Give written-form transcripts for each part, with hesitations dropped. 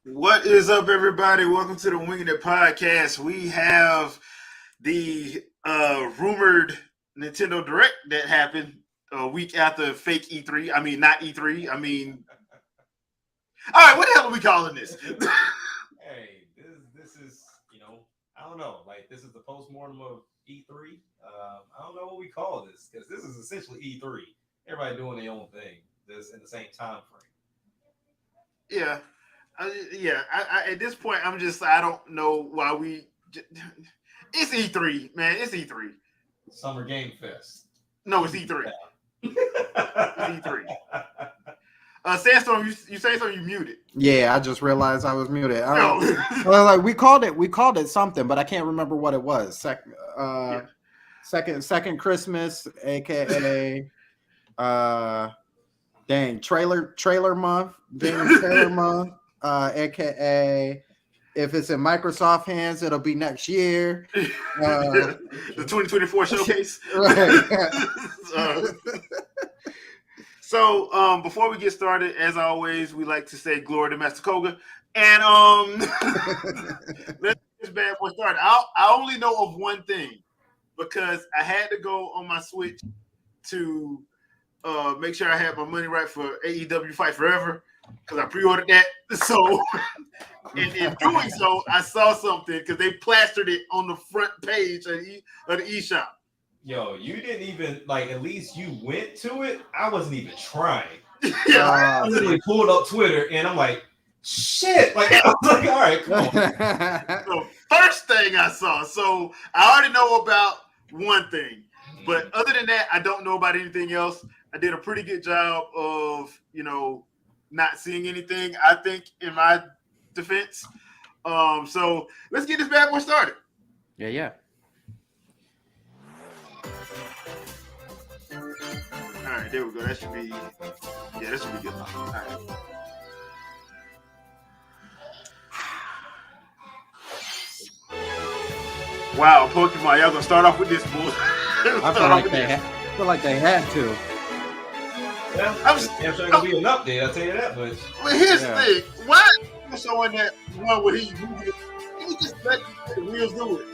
What is up, everybody? Welcome to the Wingin podcast. We have the rumored Nintendo Direct that happened a week after fake E3. I mean, not E3. I mean, all right, what the hell are we calling this? Hey, this is I don't know. Like this is the postmortem of E3. I don't know what we call this because this is essentially E3. Everybody doing their own thing. This in the same time frame. Yeah, at this point, I don't know why we. It's E3, man. It's E3. Summer Game Fest. No, it's E3. It's E3. Sandstorm, you say something? You muted. Yeah, I just realized I was muted. No. Well, like we called it something, but I can't remember what it was. Second Christmas, aka trailer month, gaming trailer month, aka if it's in Microsoft hands, it'll be next year. The 2024 showcase. Right. So before we get started, as always, we like to say glory to Master Koga. And let's get this bad boy started. I only know of one thing because I had to go on my Switch to make sure I had my money right for AEW Fight Forever because I pre-ordered that. So in doing so, I saw something because they plastered it on the front page of the eShop. Yo, you didn't even at least you went to it. I wasn't even trying. Yeah. I literally pulled up Twitter and I'm like, shit. Like I was like, all right, come on. The first thing I saw. So I already know about one thing. But other than that, I don't know about anything else. I did a pretty good job of, not seeing anything, I think, in my defense. So let's get this bad boy started. Yeah. All right, there we go. That should be good. All right. Wow, Pokemon, y'all gonna start off with this bull. I feel like they had to. Yeah, I'm sure gonna be an update. I'll tell you that much. Well, here's the thing. Why are you showing that one where he just let the wheels do it?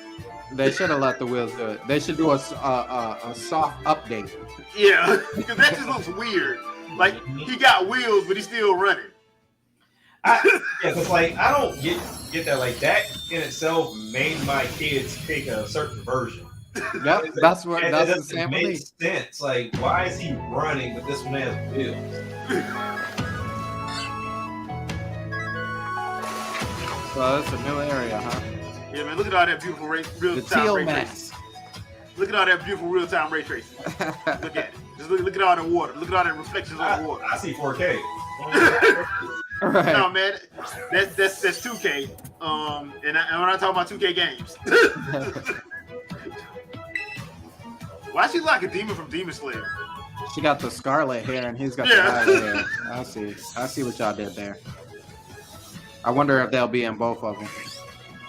They should have let the wheels do it. They should do a soft update. Yeah, because that just looks weird. Like he got wheels, but he's still running. Because I don't get that. Like that in itself made my kids pick a certain version. Yep, that's the same make sense. Like, why is he running but this one has wheels? So it's a new area, huh? Yeah, man. Look at all that beautiful real-time ray tracing. Look at all that beautiful real-time ray tracing. Look at it. Just look at all the water. Look at all the reflections on the water. I see 4K. Right. No, man. That's 2K. And I'm not talking about 2K games. Why is she like a demon from Demon Slayer? She got the scarlet hair and he's got the violet hair. I see what y'all did there. I wonder if they'll be in both of them.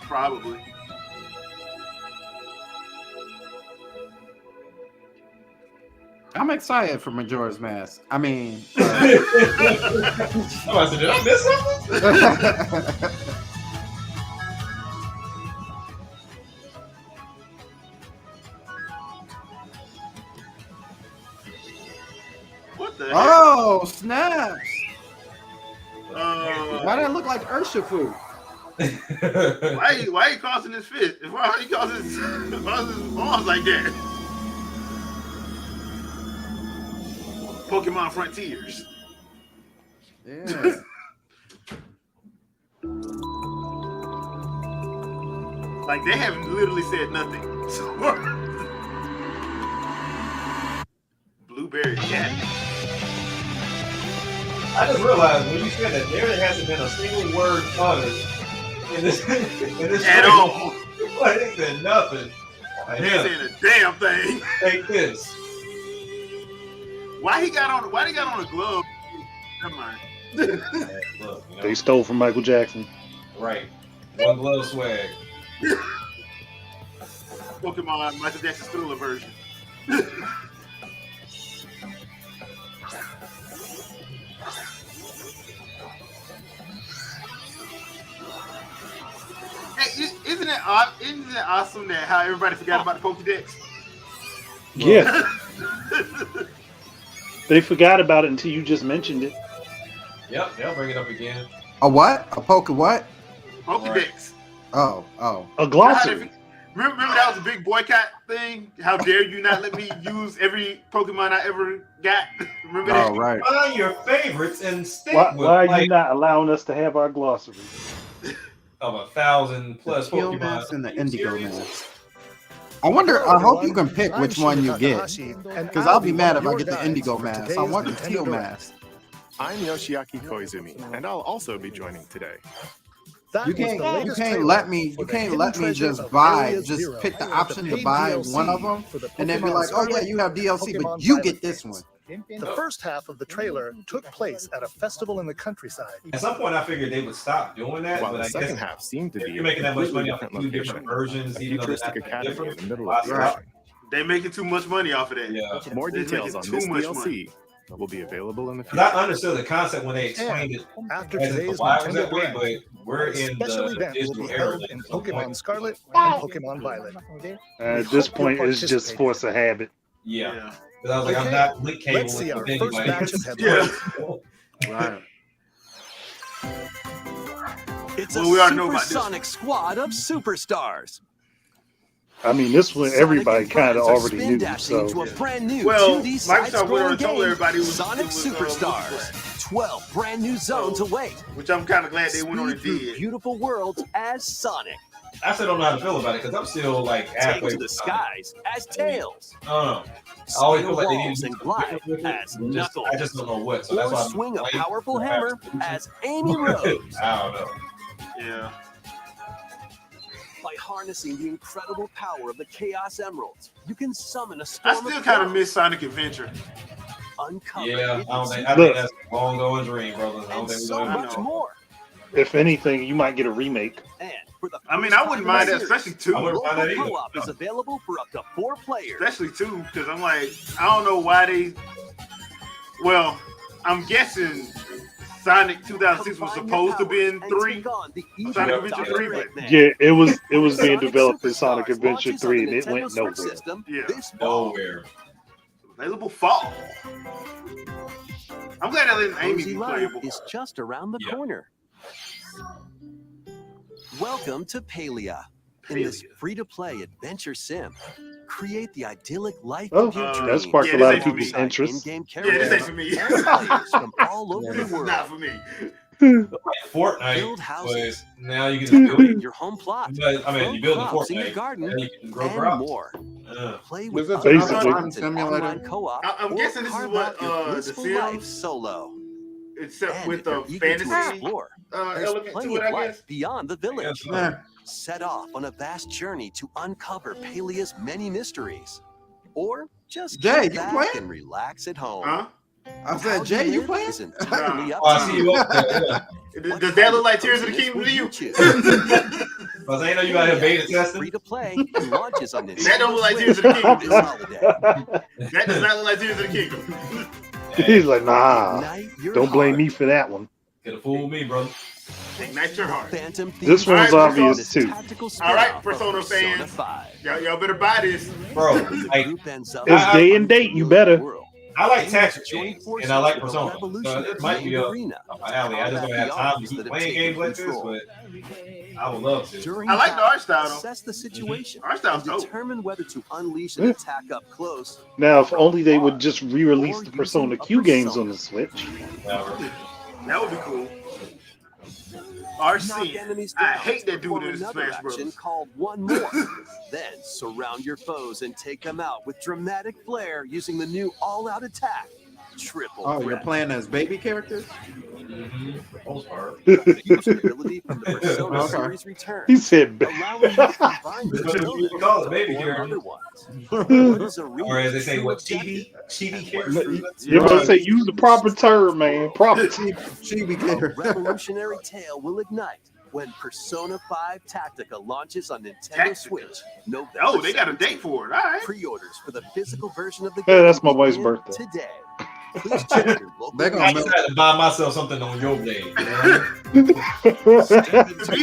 Probably. I'm excited for Majora's Mask. I mean, did I miss something? What the heck? Oh, snaps! Why Why did it look like Urshifu? he crossing his fist? Why he crossing his arms like that? Pokemon Frontiers. Yeah. Like they haven't literally said nothing. Blueberry cat. I just realized when you said that there hasn't been a single word uttered in this At all. Like they said nothing. Like, They ain't saying a damn thing. take this. Why they got on a glove? Never mind. Look, They stole from Michael Jackson. right. One glove swag. Pokemon Michael Jackson Thriller version. that awesome that how everybody forgot about the Pokédex? Yeah, they forgot about it until you just mentioned it. Yep, they'll bring it up again. A what? A poke what? Pokédex. Oh. A glossary. Remember that was a big boycott thing? How dare you not let me use every Pokemon I ever got? Remember that? Oh, right. Find your favorites and stick Why with are like you not allowing us to have our glossary? of 1,000 plus The Teal Pokemon. Mask and the Indigo series. Mask. I wonder. I hope you can pick which one you get, because I'll be mad if I get the Indigo Mask. I want the Teal Mask. I'm Yoshiaki Koizumi, and I'll also be joining today. You can't let me just pick the option to buy one of them, and then be like, oh yeah, you have DLC, but you get this one. The first half of the trailer took place at a festival in the countryside. At some point, I figured they would stop doing that. While but the I second guess half seemed to if be you're a making that much completely money off different of two location, different versions, a even though they're futuristic not that academy in different. the middle of the Right. ocean. They making too much money off of that. Yeah. More They're details on making this too much DLC will be available in the 'Cause future. I understood the concept when they explained it. After As today's to why it was Nintendo that way, Direct, but we're a in special the event will digital be era. held like, in at some Pokemon point. Scarlet and Pokemon Violet. At this point, it's just force of habit. Yeah. Because I was like, I'm Okay, not link cable. let's see our with first anybody. batch of headlines. Right. It's Well, we already a know about this. supersonic squad of superstars. I mean, this one everybody Sonic and kind of friends are already spin knew. dashing into So a brand new Well, 2D Microsoft went on side-scrolling and told game, everybody it was Sonic Superstars. multiplayer. 12 brand new zones So, await. which I'm kind of glad they went on and Speed through did. beautiful worlds as Sonic. I still don't know how to feel about it because I'm still like Take halfway to the with Sonic. skies as Tails. I don't know. I always feel Scale like they need walls to do and something glide different with it. as Knuckles. I just don't know what. So that's Or why I'm swing a waiting powerful for hammer absolute as Amy Rose. I don't know. Yeah. By harnessing the incredible power of the Chaos Emeralds, you can summon a I storm still of kind of chaos. miss Sonic Adventure. Uncover Yeah, hidden I don't think Look. that's a long going dream, brother. I don't and think we're so going much to more. if anything, you might get a remake. And for the I mean, first I wouldn't time in mind the that, series, especially two. I wouldn't mind that local either. co-op is available for up to 4 players. Especially two, because I'm like, I don't know why they. Well, I'm guessing Sonic 2006 was Combine supposed to be your in powers and 3. take on the evil Sonic Dr. Adventure 3, but- Eggman. Yeah, it was being Sonic developed in Superstars Sonic Adventure launches on 3, the and it Nintendo went Switch nowhere. system Yeah. this fall. nowhere. Available fall. I'm glad I let Amy Cozy be Life playable. is just around the Yeah. corner. Welcome to Palia. In this Palia. free-to-play adventure sim, create the idyllic life Oh, of your that dreams. sparked Yeah, a this lot of ain't for people's me. interest. In-game Yeah, this ain't characters for me. and players from all over This the is not world. for me. Like Fortnite, Build but houses. now you can just build Create it. your home plot. But, I mean, Grow you build in crops in your Fortnite, garden, and you can grow and crops. more. Play with Was it other Basically. friends in Simulator? online co-op, I'm or guessing this is carve what, out your The blissful Sims- life solo. Except And with if the you're eager to fantasy explore, there's element plenty to it, of I life guess. beyond the village. Uh, Nah. Set off on a vast journey to uncover Palia's many mysteries, or just Jay, kick you back playing? and relax at home. Huh? I How said, Jay, you live playing? is entirely up Oh, I to see you. you up there. Yeah. What Does that look kind like of Tears of the coziness Kingdom would to you you? choose? Because I know you got here beta testing. Free to play and launches on Nintendo That don't look like Switch Tears of the Kingdom. this holiday. That does not look like Tears of the Kingdom. He's like, nah, Ignite your don't blame heart. me for that one. Could have fooled me, brother. Ignite your heart. Phantom This themed one's All right, obvious this too. tactical All right, spin-off of Persona fans. 5. Y'all better buy this. Bro, The like, group ends up It's in day a and date, you familiar better. world. I like Aiming tactical to join games, forces and I like with a Persona. So revolutionary it might be themed a arena. my alley. I just don't have time to keep playing games like this, but I would love to. During I like the battle, art style, though. assess the situation Art style's and dope. determine whether to unleash an attack up close. Now, if only they would just re-release the Persona Q games on the Switch. Never. That would be cool. Knock RC. enemies I down hate to that dude perform in another Smash action Bros. called One More. Then surround your foes and take them out with dramatic flair using the new all-out attack. Triple Oh, you're threat. playing as baby characters? Mm-hmm. For the most part. The usability from the Persona Okay. series returns, He said, allowing you to combine That's what the you call it, baby or character. other ones. What is Or Arena's as they say, true what objective? chibi character? you're about to say, use the proper term, man. Proper. Chibi A character. revolutionary tale will ignite when Persona 5 Tactica launches on Nintendo Tactica. Switch. November Oh, they got a 17th. date for it. All right. Pre-orders for the physical version of the Yeah, game that's my wife's begin birthday. today. Please check your local. They're I gonna decided to buy myself something on your day. To be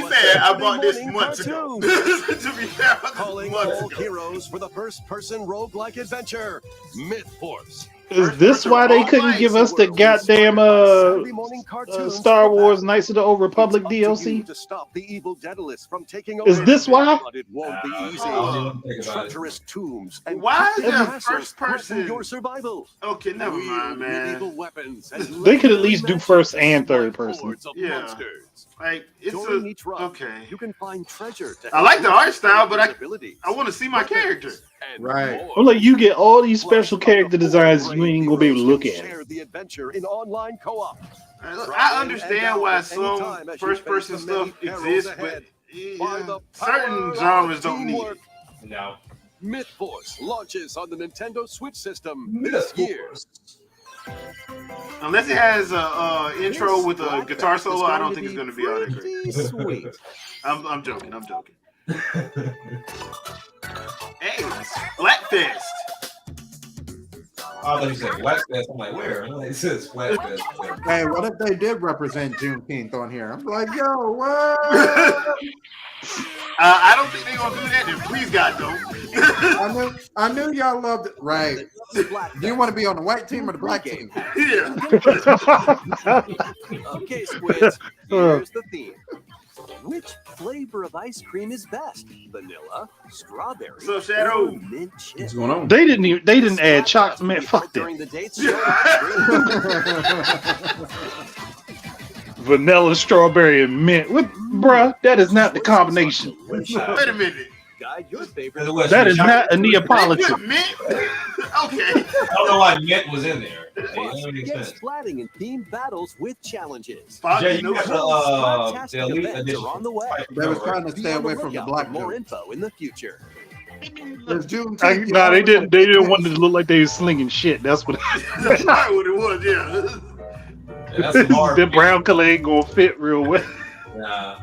fair, I bought this months ago. To be fair, I bought Calling this months all ago. heroes for the first-person roguelike adventure, Myth Force. Is this why they couldn't give us the goddamn Saturday morning cartoons Star for Wars battle. Knights of the Old Republic It's up to you DLC? to stop the evil Daedalus from taking Is over. this why? But it won't be easy. I don't even think about it. Treacherous tombs and Why is cryptic there castles first person? threaten your survival. Okay, never mind, Weird medieval man. weapons and They could at legendary least do magic first and third swipe person. hordes of Yeah. monsters. Like it's During each run, okay. you can find treasure. To I like the art style, but I abilities, want to see my character. and Right. more. I'm like, you get all these Plus, special up to character 4 designs, you brave ain't gonna be able to heroes look can at it. share the adventure in online co-op. I understand why some first-person stuff exists, but certain genres don't need it. No. Myth Force launches on the Nintendo Switch system this year. Unless it has a intro with a guitar solo, I don't think it's going to be all that great. Pretty sweet. I'm joking. Hey, Splatfest. I thought you said Splatfest. I'm like, where? I'm like, it says Splatfest. Hey, what if they did represent Juneteenth on here? I'm like, yo, what? I don't think they're gonna do that. Then please, God, don't. I knew y'all loved it. Right. Do you want to be on the white team or the black team? Yeah. Okay, Squids, here's the theme. Which flavor of ice cream is best? Vanilla, strawberry, What's up, Shadow? or mint chip? What's going on? They didn't add chocolate. Man, fuck During that. the date's show on screen. Vanilla, strawberry, and mint. What, bruh? That is not the combination. Wait a minute. Guide your favorite. That is not a Neapolitan. Mint? Okay. I don't know why mint was in there. Hey, that Plus, doesn't make get sense. splatting and themed battles with challenges. Jay, you got the Splattastic elite events edition. are on the way. They was trying to Be stay on the away from the lookout black for more dude. info in the future. There's Juneteenth. Nah, they didn't. They didn't want it to look like they was slinging shit. That's what. That's probably what it was, yeah. Yeah, that's some hard. The brown color ain't gonna fit real well. Nah.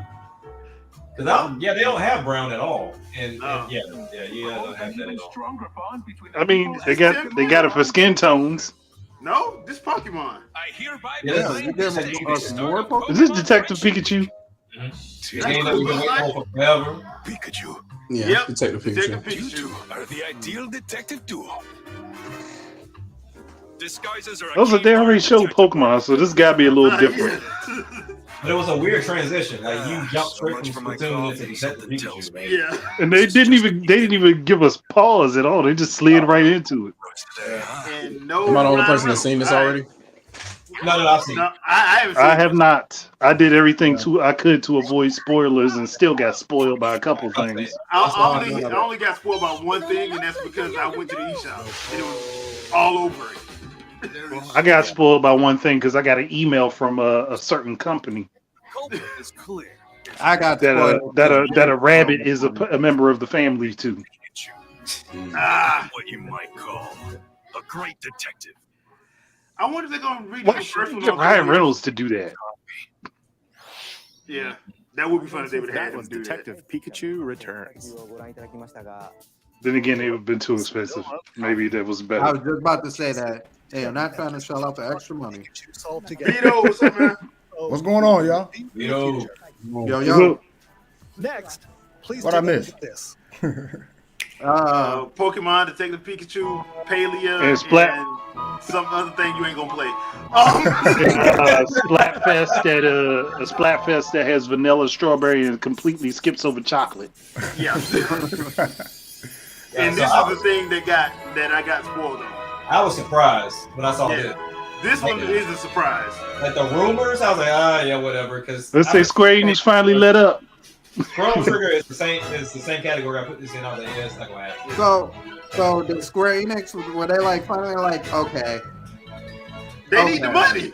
Cause they don't have brown at all, and Oh. yeah, don't have that at all. I mean, they got it for skin tones. No, this Pokemon. Yeah, you give them more Is Pokemon? this Detective Pikachu? The game that we've been waiting for forever. Pikachu. Yeah, Yep. Detective Detective Pikachu. Pikachu. Are the ideal detective duo. Disguises are Also, they already showed Pokemon, so this gotta be a little different. But it was a weird transition. Like you jumped So straight much from for my Splatoon coffee, into Detective someone tells Pikachu. me. Man. Yeah. And they didn't even give us pause at all. They just slid right into it. And no. Am I the only person Reynolds. that's seen this All right. already? No, I've seen. No, I haven't seen I it. have not. I did everything I could to avoid spoilers, and still got spoiled by a couple things. I only got spoiled by one thing, and that's because I went to the eShop and it was all over it. I got spoiled by one thing because I got an email from a certain company Culprit is clear. I got that a rabbit is a member of the family too. Ah. What you might call a great detective. I wonder if they're gonna redo Why the should first you one. get on Ryan 3DS. Reynolds to do that? Yeah, that would be fun if they would have That had him was do Detective Pikachu Returns. Then again, it would have been too expensive. Maybe that was I better. was just about to say that. Hey, I'm not trying to shell out the extra money. Solved that. together. Vito, what's up, man? What's going on, y'all? Yo. Next, please What take I a look missed? at this. Pokemon, Detective Pikachu, Palia, And Splat. and some other thing you ain't gonna play. Splatfest that has vanilla, strawberry, and completely skips over chocolate. Yeah. And So this I is the thing that I got spoiled on. I was surprised when I saw Yeah. this. This one is a surprise. Like the rumors, I was like, yeah, whatever. Because Let's say Square Enix finally let up. Chrono Trigger is the same category I put this in. I was like, yeah, it's not gonna happen. So the Square Enix, were they like finally like, okay, They need the money.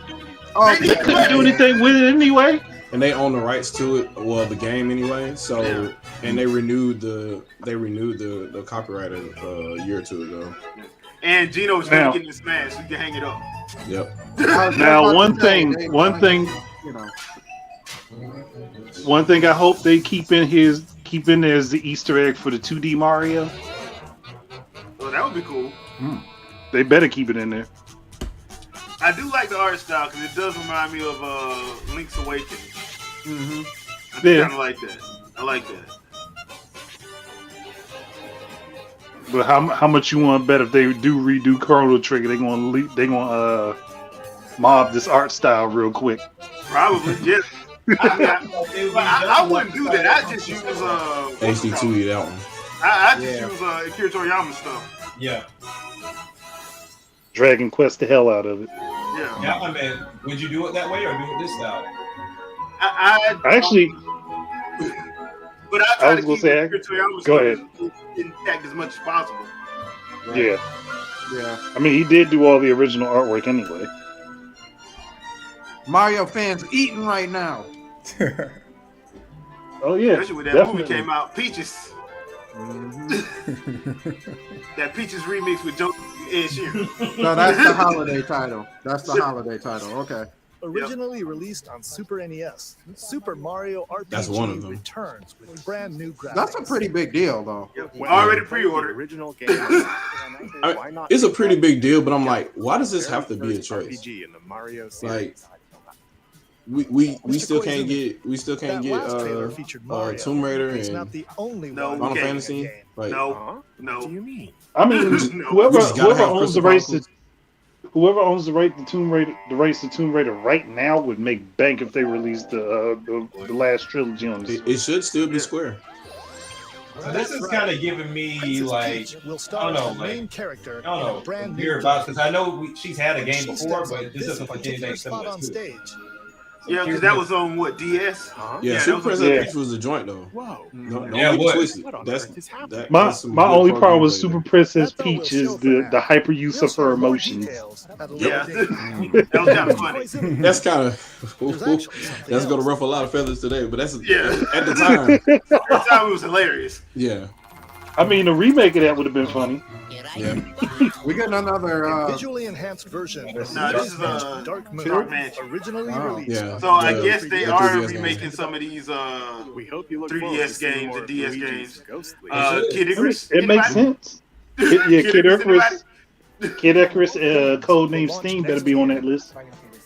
okay, They couldn't do anything with it anyway. And they own the rights to it, well, the game anyway. So, and they renewed the copyright a year or two ago. And Gino's Now- gonna get in the smash, so you can hang it up. Yep. Now, one thing I hope they keep in there is the Easter egg for the 2D Mario. Well, that would be cool. They better keep it in there. I do like the art style because it does remind me of Link's Awakening. Mm-hmm. I kind of like that. I like that. But how much you want to bet if they do redo Chrono Trigger, they gonna mob this art style real quick? Probably, yeah. I wouldn't do that. I just use HD2E that one. I just use Akira Toriyama stuff. Yeah. Dragon Quest the hell out of it. Yeah. Yeah, I mean, would you do it that way or do it this style? Actually, but I try to keep say, Akira Toriyama go ahead. intact as much as possible. Right? Yeah. I mean, he did do all the original artwork anyway. Mario fans eating right now. Oh yeah, especially when that movie came out, Peaches. That Peaches remix with Joe and Sheeran. No, that's the holiday title. That's the holiday title. Okay. Originally released on Super NES, Super Mario RPG returns with brand new graphics. That's a pretty big deal, though. Already pre-ordered. Original game. It's a pretty big deal, but I'm like, why does this have to be a choice? RPG in the Mario Like, series. we still can't get Tomb Raider and Final Fantasy. Like, no. What do you mean? I mean, whoever owns the rights to Tomb Raider right now would make bank if they released the last trilogy on this. It should still be Square. So this is kind of giving me like I don't know, weird vibes because I know she's had a game before, but this doesn't look anything similar to it. Yeah, because that was on what, DS? Yeah, Super Princess Peach was a joint though. Whoa. My only problem with Super Princess Peach is the hyper use of her emotions. Yeah, that was kind of funny. That's kind of that's gonna ruffle a lot of feathers today, but that's at the time. At the time it was hilarious. Yeah. I mean, a remake of that would have been funny. Yeah. We got another visually enhanced version. No, this is Dark Mansion. Originally released. Yeah. So I guess they are remaking games. some of these We hope you look 3DS games and DS games. Ghostly. Kid Icarus. It makes sense. Kid Icarus. Kid Icarus, codename Steam better be on that list.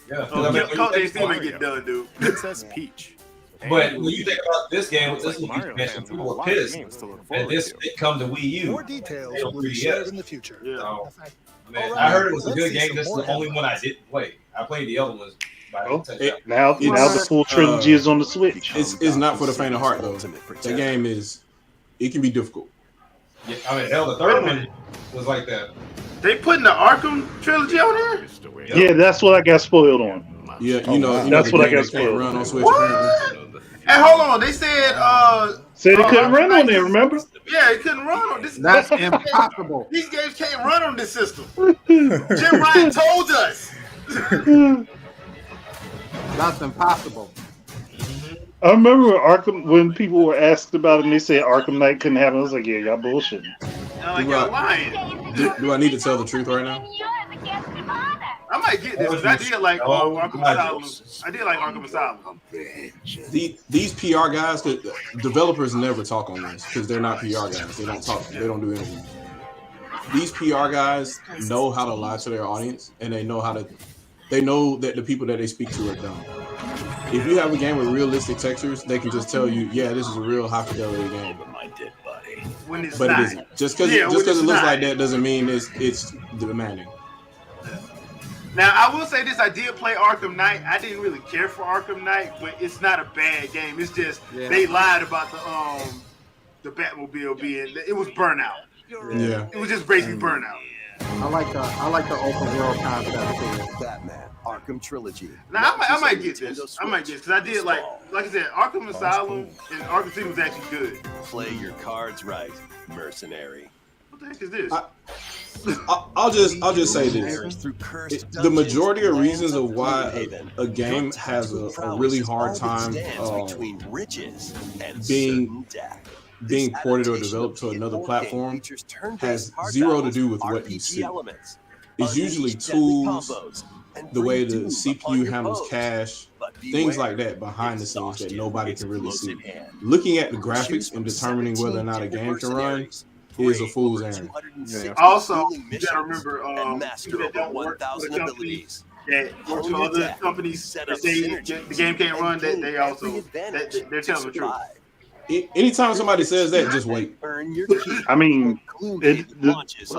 Yeah. Codename Steam ain't get done, dude. Princess Peach. But when you think about this game, this was mentioned, people were pissed, and this did come to Wii U. More details will be shared in the future. So, I heard it was a good game. This is the only one I didn't play. I played the other ones. Now the full trilogy is on the Switch. It's not for the faint of heart though. That game it can be difficult. Yeah, I mean, hell, the third one was like that. They putting the Arkham trilogy on there? Yeah, that's what I got spoiled on. Yeah, you know that's what I got spoiled. spoiled. Run on Switch. What? Hey, hold on. They said they couldn't run on there. Remember? Yeah, it couldn't run on this. That's impossible. These games can't run on this system. Jim Ryan told us. That's impossible. I remember when people were asked about it and they said Arkham Knight couldn't happen. I was like, yeah, y'all bullshitting. Y'all lying. Do I need to tell the truth right now? I might get this because I did like Arkham Asylum. I did like Arkham Asylum. These PR guys, developers never talk on this because they're not PR guys. They don't talk. They don't do interviews. These PR guys know how to lie to their audience, and they know that the people that they speak to are dumb. If you have a game with realistic textures, they can just tell you, yeah, this is a real high fidelity game. When it's but not. It isn't. Just because it looks like that doesn't mean it's demanding. Now, I will say this. I did play Arkham Knight. I didn't really care for Arkham Knight, but it's not a bad game. It's just they lied about the Batmobile being. It was Burnout. Yeah. It was just basically Burnout. I like the open world concept. Batman Arkham Trilogy. Now, I might get this. I might get this because I did like I said, Arkham Asylum and Arkham City was actually good. Play your cards right, mercenary. What the heck is this? I'll just say this: the majority of reasons of why a game has a really hard time being ported or developed to another platform has zero to do with what you see. It's usually tools, the way the CPU handles cache, things like that behind the scenes that nobody can really see. Looking at the graphics and determining whether or not a game can run is a fool's errand. Also, you gotta remember, people that don't work for the company, that other companies that say the game can't run, that they also they're telling the truth. Anytime somebody says that, just wait. I mean,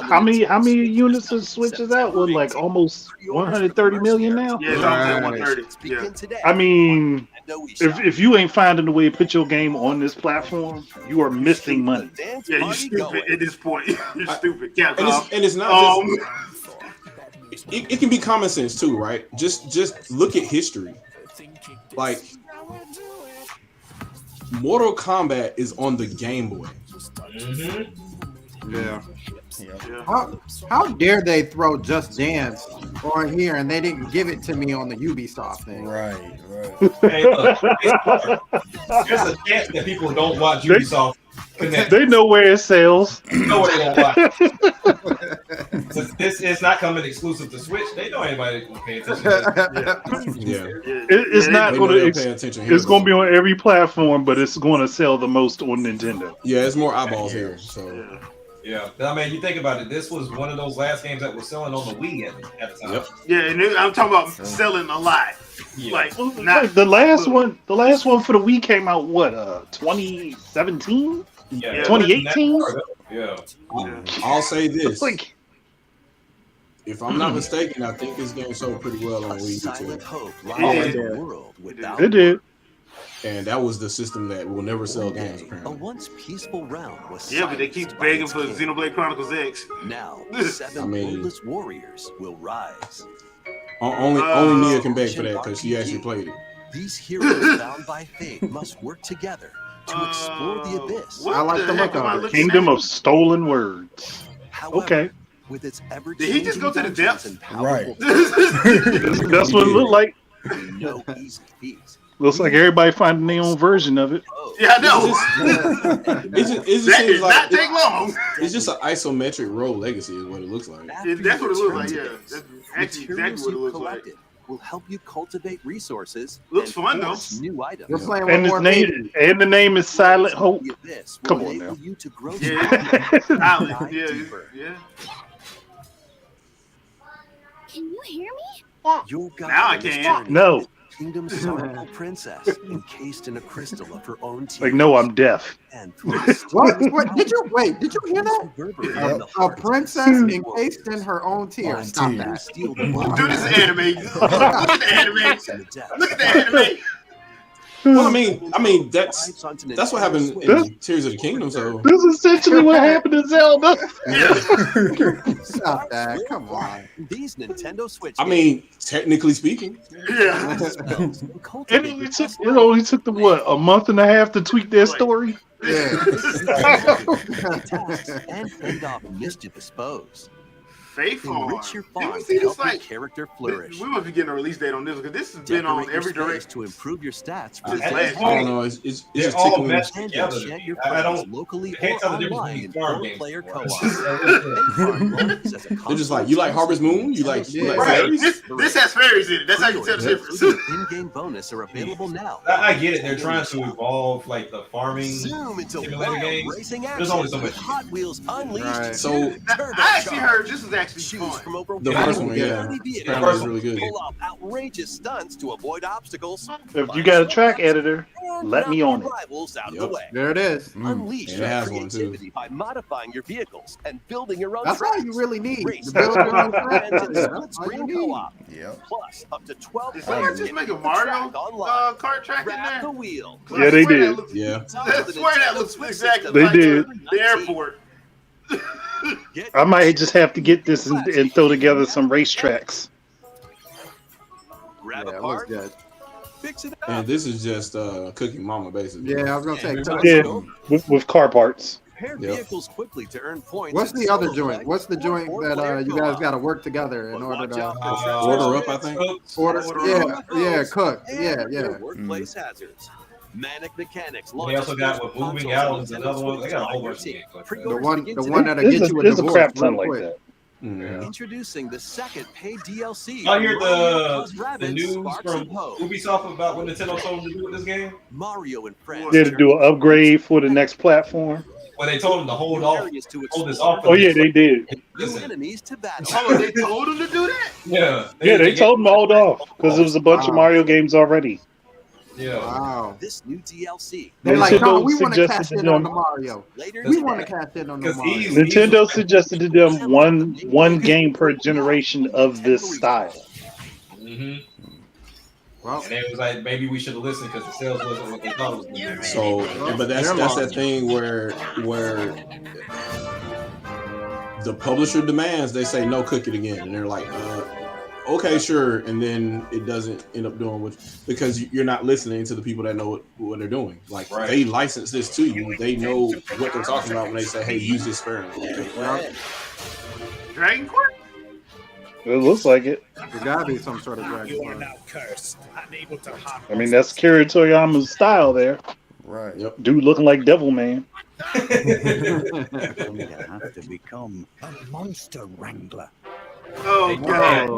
how many units of Switch is out? With like almost 130 million now. Yeah, it's almost 130. Yeah. I mean, if you ain't finding a way to put your game on this platform, you are missing money. Yeah, you're stupid at this point. You're stupid. And it's not just. It can be common sense too, right? Just look at history. Like, Mortal Kombat is on the Game Boy. Yeah. How dare they throw Just Dance on here and they didn't give it to me on the Ubisoft thing? Right. Hey, look, there's a chance that people don't watch Ubisoft Connect. They know where it sells. They know where they won't watch. This is not coming exclusive to Switch. They know anybody will pay attention to Yeah. It's not going to pay attention. It's going to be on every platform, but it's going to sell the most on Nintendo. Yeah, it's more eyeballs here. So. Yeah, I mean, you think about it. This was one of those last games that was selling on the Wii at the time. Yep. Yeah, and I'm talking about selling a lot. Yeah. Like the last one for the Wii came out 2017? Yeah. 2018? Yeah. I'll say this. If I'm not mistaken, I think this game sold pretty well on Wii too. It did. And that was the system that will never sell games, apparently. A once peaceful realm was but they keep begging for Xenoblade Chronicles X. Now, 7 oldest warriors will rise. Only Nia can beg for that because she actually played it. These heroes bound by fate must work together to explore the abyss. I like the look of it. Kingdom of Stolen Words. However, Okay. with its ever Did he just go to the depths? Right. That's what it looked like. No easy feat. Looks like everybody finding their own version of it. Yeah, I know. It just That seems did like not take long. it's just an isometric road legacy is what it looks like. That's what it looks like. Yeah, that's actually exactly what it looks like. Will help you cultivate resources. Looks fun though. New items. You're playing And with his more name the name is Silent Hope. This Come will on enable now. you to grow Yeah, solid. dive Yeah, deeper. yeah. Can you hear me? Your guide Now I on this can. journey No. is Kingdom's sorrowful princess, encased in a crystal of her own tears. Like, no, I'm deaf. And through the What? Did you hear that? reverberate A, in the a heart of princess the encased in her own tears. Stop that. Steal the Dude, this is anime. Look at the anime. Look at the anime. Well, I mean that's what happened in Tears of the Kingdom. So This is essentially what happened to Zelda. Stop that. Come on. These Nintendo Switch. I mean, technically speaking, Yeah. It only took them a month and a half to tweak their story. Yeah. and fend off mischievous foes. Faith Farm. Enrich your Did farm we to see this help your like character flourish. we must be getting a release date on this because this has been on Decorate your every space direct. to improve your stats. This At last this I don't point, know. It's just they're all tickling. meshed And together. enchant your I friends don't. locally I can't or tell the difference online between in farm games. four-player anymore. co-op. They're just like, you like Harvest Moon? You like Right. fairies? This has fairies in it. That's how you tell the difference. In-game bonus are available now. I get it. They're trying to evolve like the farming Zoom into simulator wild games. racing There's only so action much. with Hot Wheels Unleashed. Right. So I actually heard this was actually Choose fun. from over the first one, 130 yeah, vehicles. apparently it's really good. Pull off outrageous stunts to avoid obstacles. If you got a track editor, And let me knock on your it. Rivals out of Yep. the way. There it is. Unleash And it your has one, too. creativity by modifying your vehicles and building your own That's all tracks. you really need. Race To build your own track. friends in That's split all you screen need. co-op. Yep. Plus, up to 12 Did someone just make a Mario kart track in Grab the there? wheel. Yeah, they did. Yeah. I swear that looks exactly They like did. the airport. I might just have to get this and throw together some racetracks. Grab Yeah, a it looks part, good. fix it up. And this is just Cooking Mama, basically. Yeah, I was gonna say. Yeah, with car parts. Repair Yep. vehicles quickly to earn points. What's in the other solo joint? play What's the or joint that four-player you guys co-op. got to work together in order to Order up, I think. order? Yeah, cook. And Yeah, your yeah. workplace hazards. Manic Mechanics. They also got with moving out is another one. They got a whole bunch of games like that. The one that'll get you a There's a divorce crap ton real like quick. that. Yeah. Introducing the second paid DLC. I hear Plus the Rabbids, news Sparks, from and Poe. Ubisoft about what Nintendo told them to do with this game. Mario and friends. They had to do an upgrade for the next platform. When they told him to hold this off. Oh yeah, they did. Listen. Enemies to battle. Oh, they told him to do that? Yeah. They told him to hold off because it was a bunch of Mario games already. Yeah. Wow. This new DLC. They're like, no, we want to suggested cash to in them- on the Mario. We want to cash in on the Mario. Nintendo suggested to them one game per generation of this style. Mm-hmm. Well, and it was like maybe we should have listened because the sales wasn't what they thought it was going to be. So, but that's that thing where the publisher demands, they say no, cook it again, and they're like, okay, sure, and then it doesn't end up doing what, because you're not listening to the people that know what they're doing. Like they license this to you, they know what they're talking about when they say, hey, use this sparingly. Dragon Quest? It looks like it. There's gotta be some sort of Dragon You are Quest. now cursed, unable to harm. I mean, that's Kira Toyama's style there. Right. Yep. Dude looking like Devil Man. I'm gonna have to become a monster wrangler. Oh, God.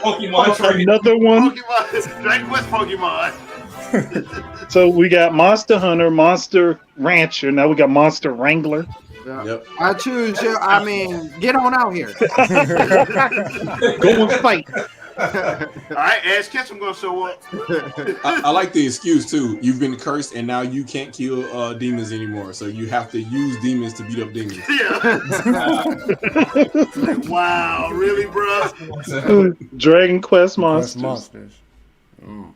Pokemon training. Another one. Pokemon. Dragon Quest Pokemon. So we got Monster Hunter, Monster Rancher. Now we got Monster Wrangler. Yeah. Yep. I choose you. I mean, get on out here. Go and fight. All right, Ash Ketchum gonna show up. I like the excuse too. You've been cursed, and now you can't kill demons anymore. So you have to use demons to beat up demons. Yeah. Wow, really, bro? Dragon Quest Monsters. Mm.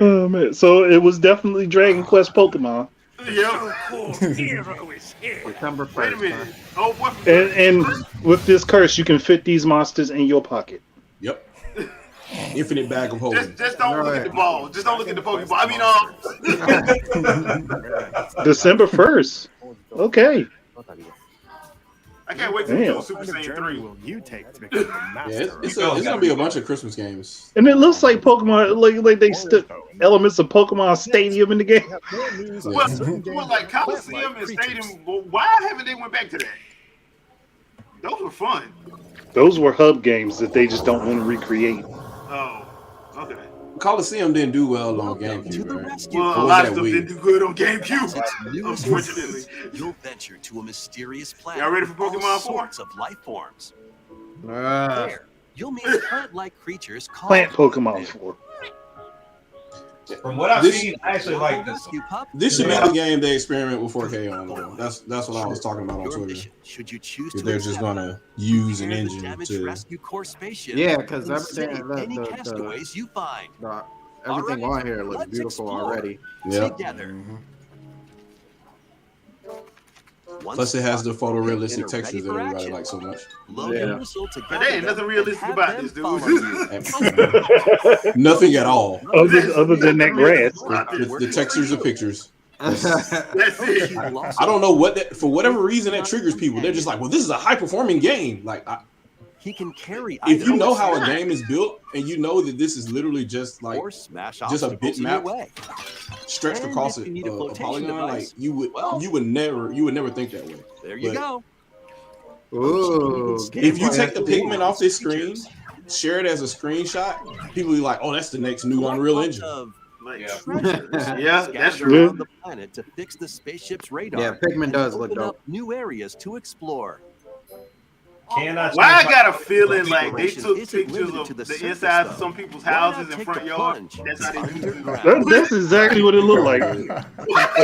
Oh man, so it was definitely Dragon Quest Pokemon. Yeah. September 1st. Wait a minute. Oh, what? And with this curse, you can fit these monsters in your pocket. Yep. Infinite bag of holding. Just don't look at the ball. Just don't look at the Pokeball. I mean, December 1st. Okay. I can't wait to Damn. do Super Saiyan 3. Will you take to become the Yeah, master? it's gonna be a bunch of Christmas games. And it looks like Pokemon, like they stuck elements of Pokemon Stadium in the game. Well, like Coliseum and Stadium, well, why haven't they went back to that? Those were fun. Those were hub games that they just don't want to recreate. Oh, okay. Coliseum didn't do well on GameCube, right? Well, a Or was lot that of stuff Wii? didn't do good on GameCube, unfortunately. You'll venture to a mysterious planet. Y'all ready for with Pokemon all 4? sorts of life forms. There, you'll meet plant-like creatures called Plant Pokemon 4. From what I've seen, I actually like this one. This should be the game they experiment with 4K on. Though. That's what I was talking about on Your Twitter. mission, should you choose If to they're just accept, gonna use an prepare the engine damaged to. rescue corps spaceship. Yeah, because and everything, save any castaways you find. everything All right, on here looks let's beautiful explore already. Yeah. Together. Plus, it has the photorealistic Dinner ready textures that for everybody action. likes so much. Load Yeah. your missile to But gather there ain't them nothing and realistic have about them this, follow dude. you. Nothing at all. Other than that grass. The textures of pictures. That's it. I don't know what that, for whatever reason, that triggers people. They're just like, well, this is a high performing game. Like, He can carry if you items know how a game is built and you know that this is literally just like or smash just a obstacles in your bitmap way. stretched And across if a you need a flotation polygon, like device, you would never think that way. There you But go. Ooh, if you take the pigment off this screen, share it as a screenshot, people be like, oh, that's the next new Unreal Engine. Yeah, that's true. true. On the planet to fix the spaceship's radar. Yeah, Pigment does look Open dope. up new areas to explore. Cannot Why I change got a my- feeling like they Exploration took isn't pictures limited of to the the surface, insides of though. some people's Why houses not and take front the yard. plunge That's how they do it. underground? That's exactly what it looked like.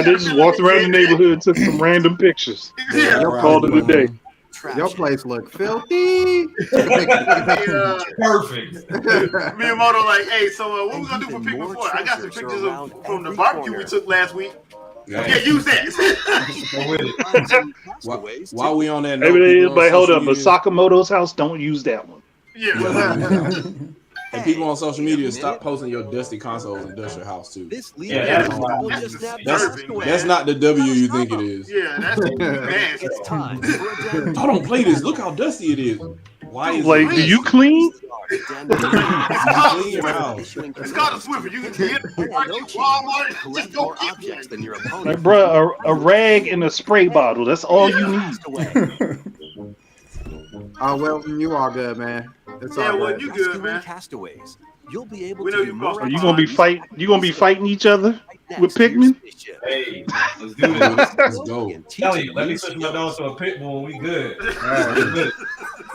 They just walked around the neighborhood, took some random pictures, Yeah. called it a day. Your place look filthy. Yeah. Perfect. Miyamoto like, hey, so what we gonna do for Even Pikmin more 4? I got some treasures pictures around from the every barbecue corner. we took last week. Yeah. Yeah, use that. Go with it. While we on that note, But people on hold social up, but media- Sakamoto's house, don't use that one. Yeah. And people on social media, stop posting your dusty consoles and dust your house too. This leader Yeah, That's not the W you think it is. Yeah, that's nasty. It's time for a den. I don't play this. Look how dusty it is. Why is Like, it do you clean? clean your house? It's called a Swiffer. You can get it at Walmart. Just Collect go more get objects than your Like, opponent. bruh, a rag and a spray bottle. That's all you need. Oh, well, you all good, man. It's Yeah, all well, good. you good, Rescuing man. castaways. you'll be able We to know do you more. crossed Are you gonna be fight? You gonna be fighting each other with Pikmin? Hey, let's do this. Let's go. Tell you, let me switch my dog to a pit bull. We good.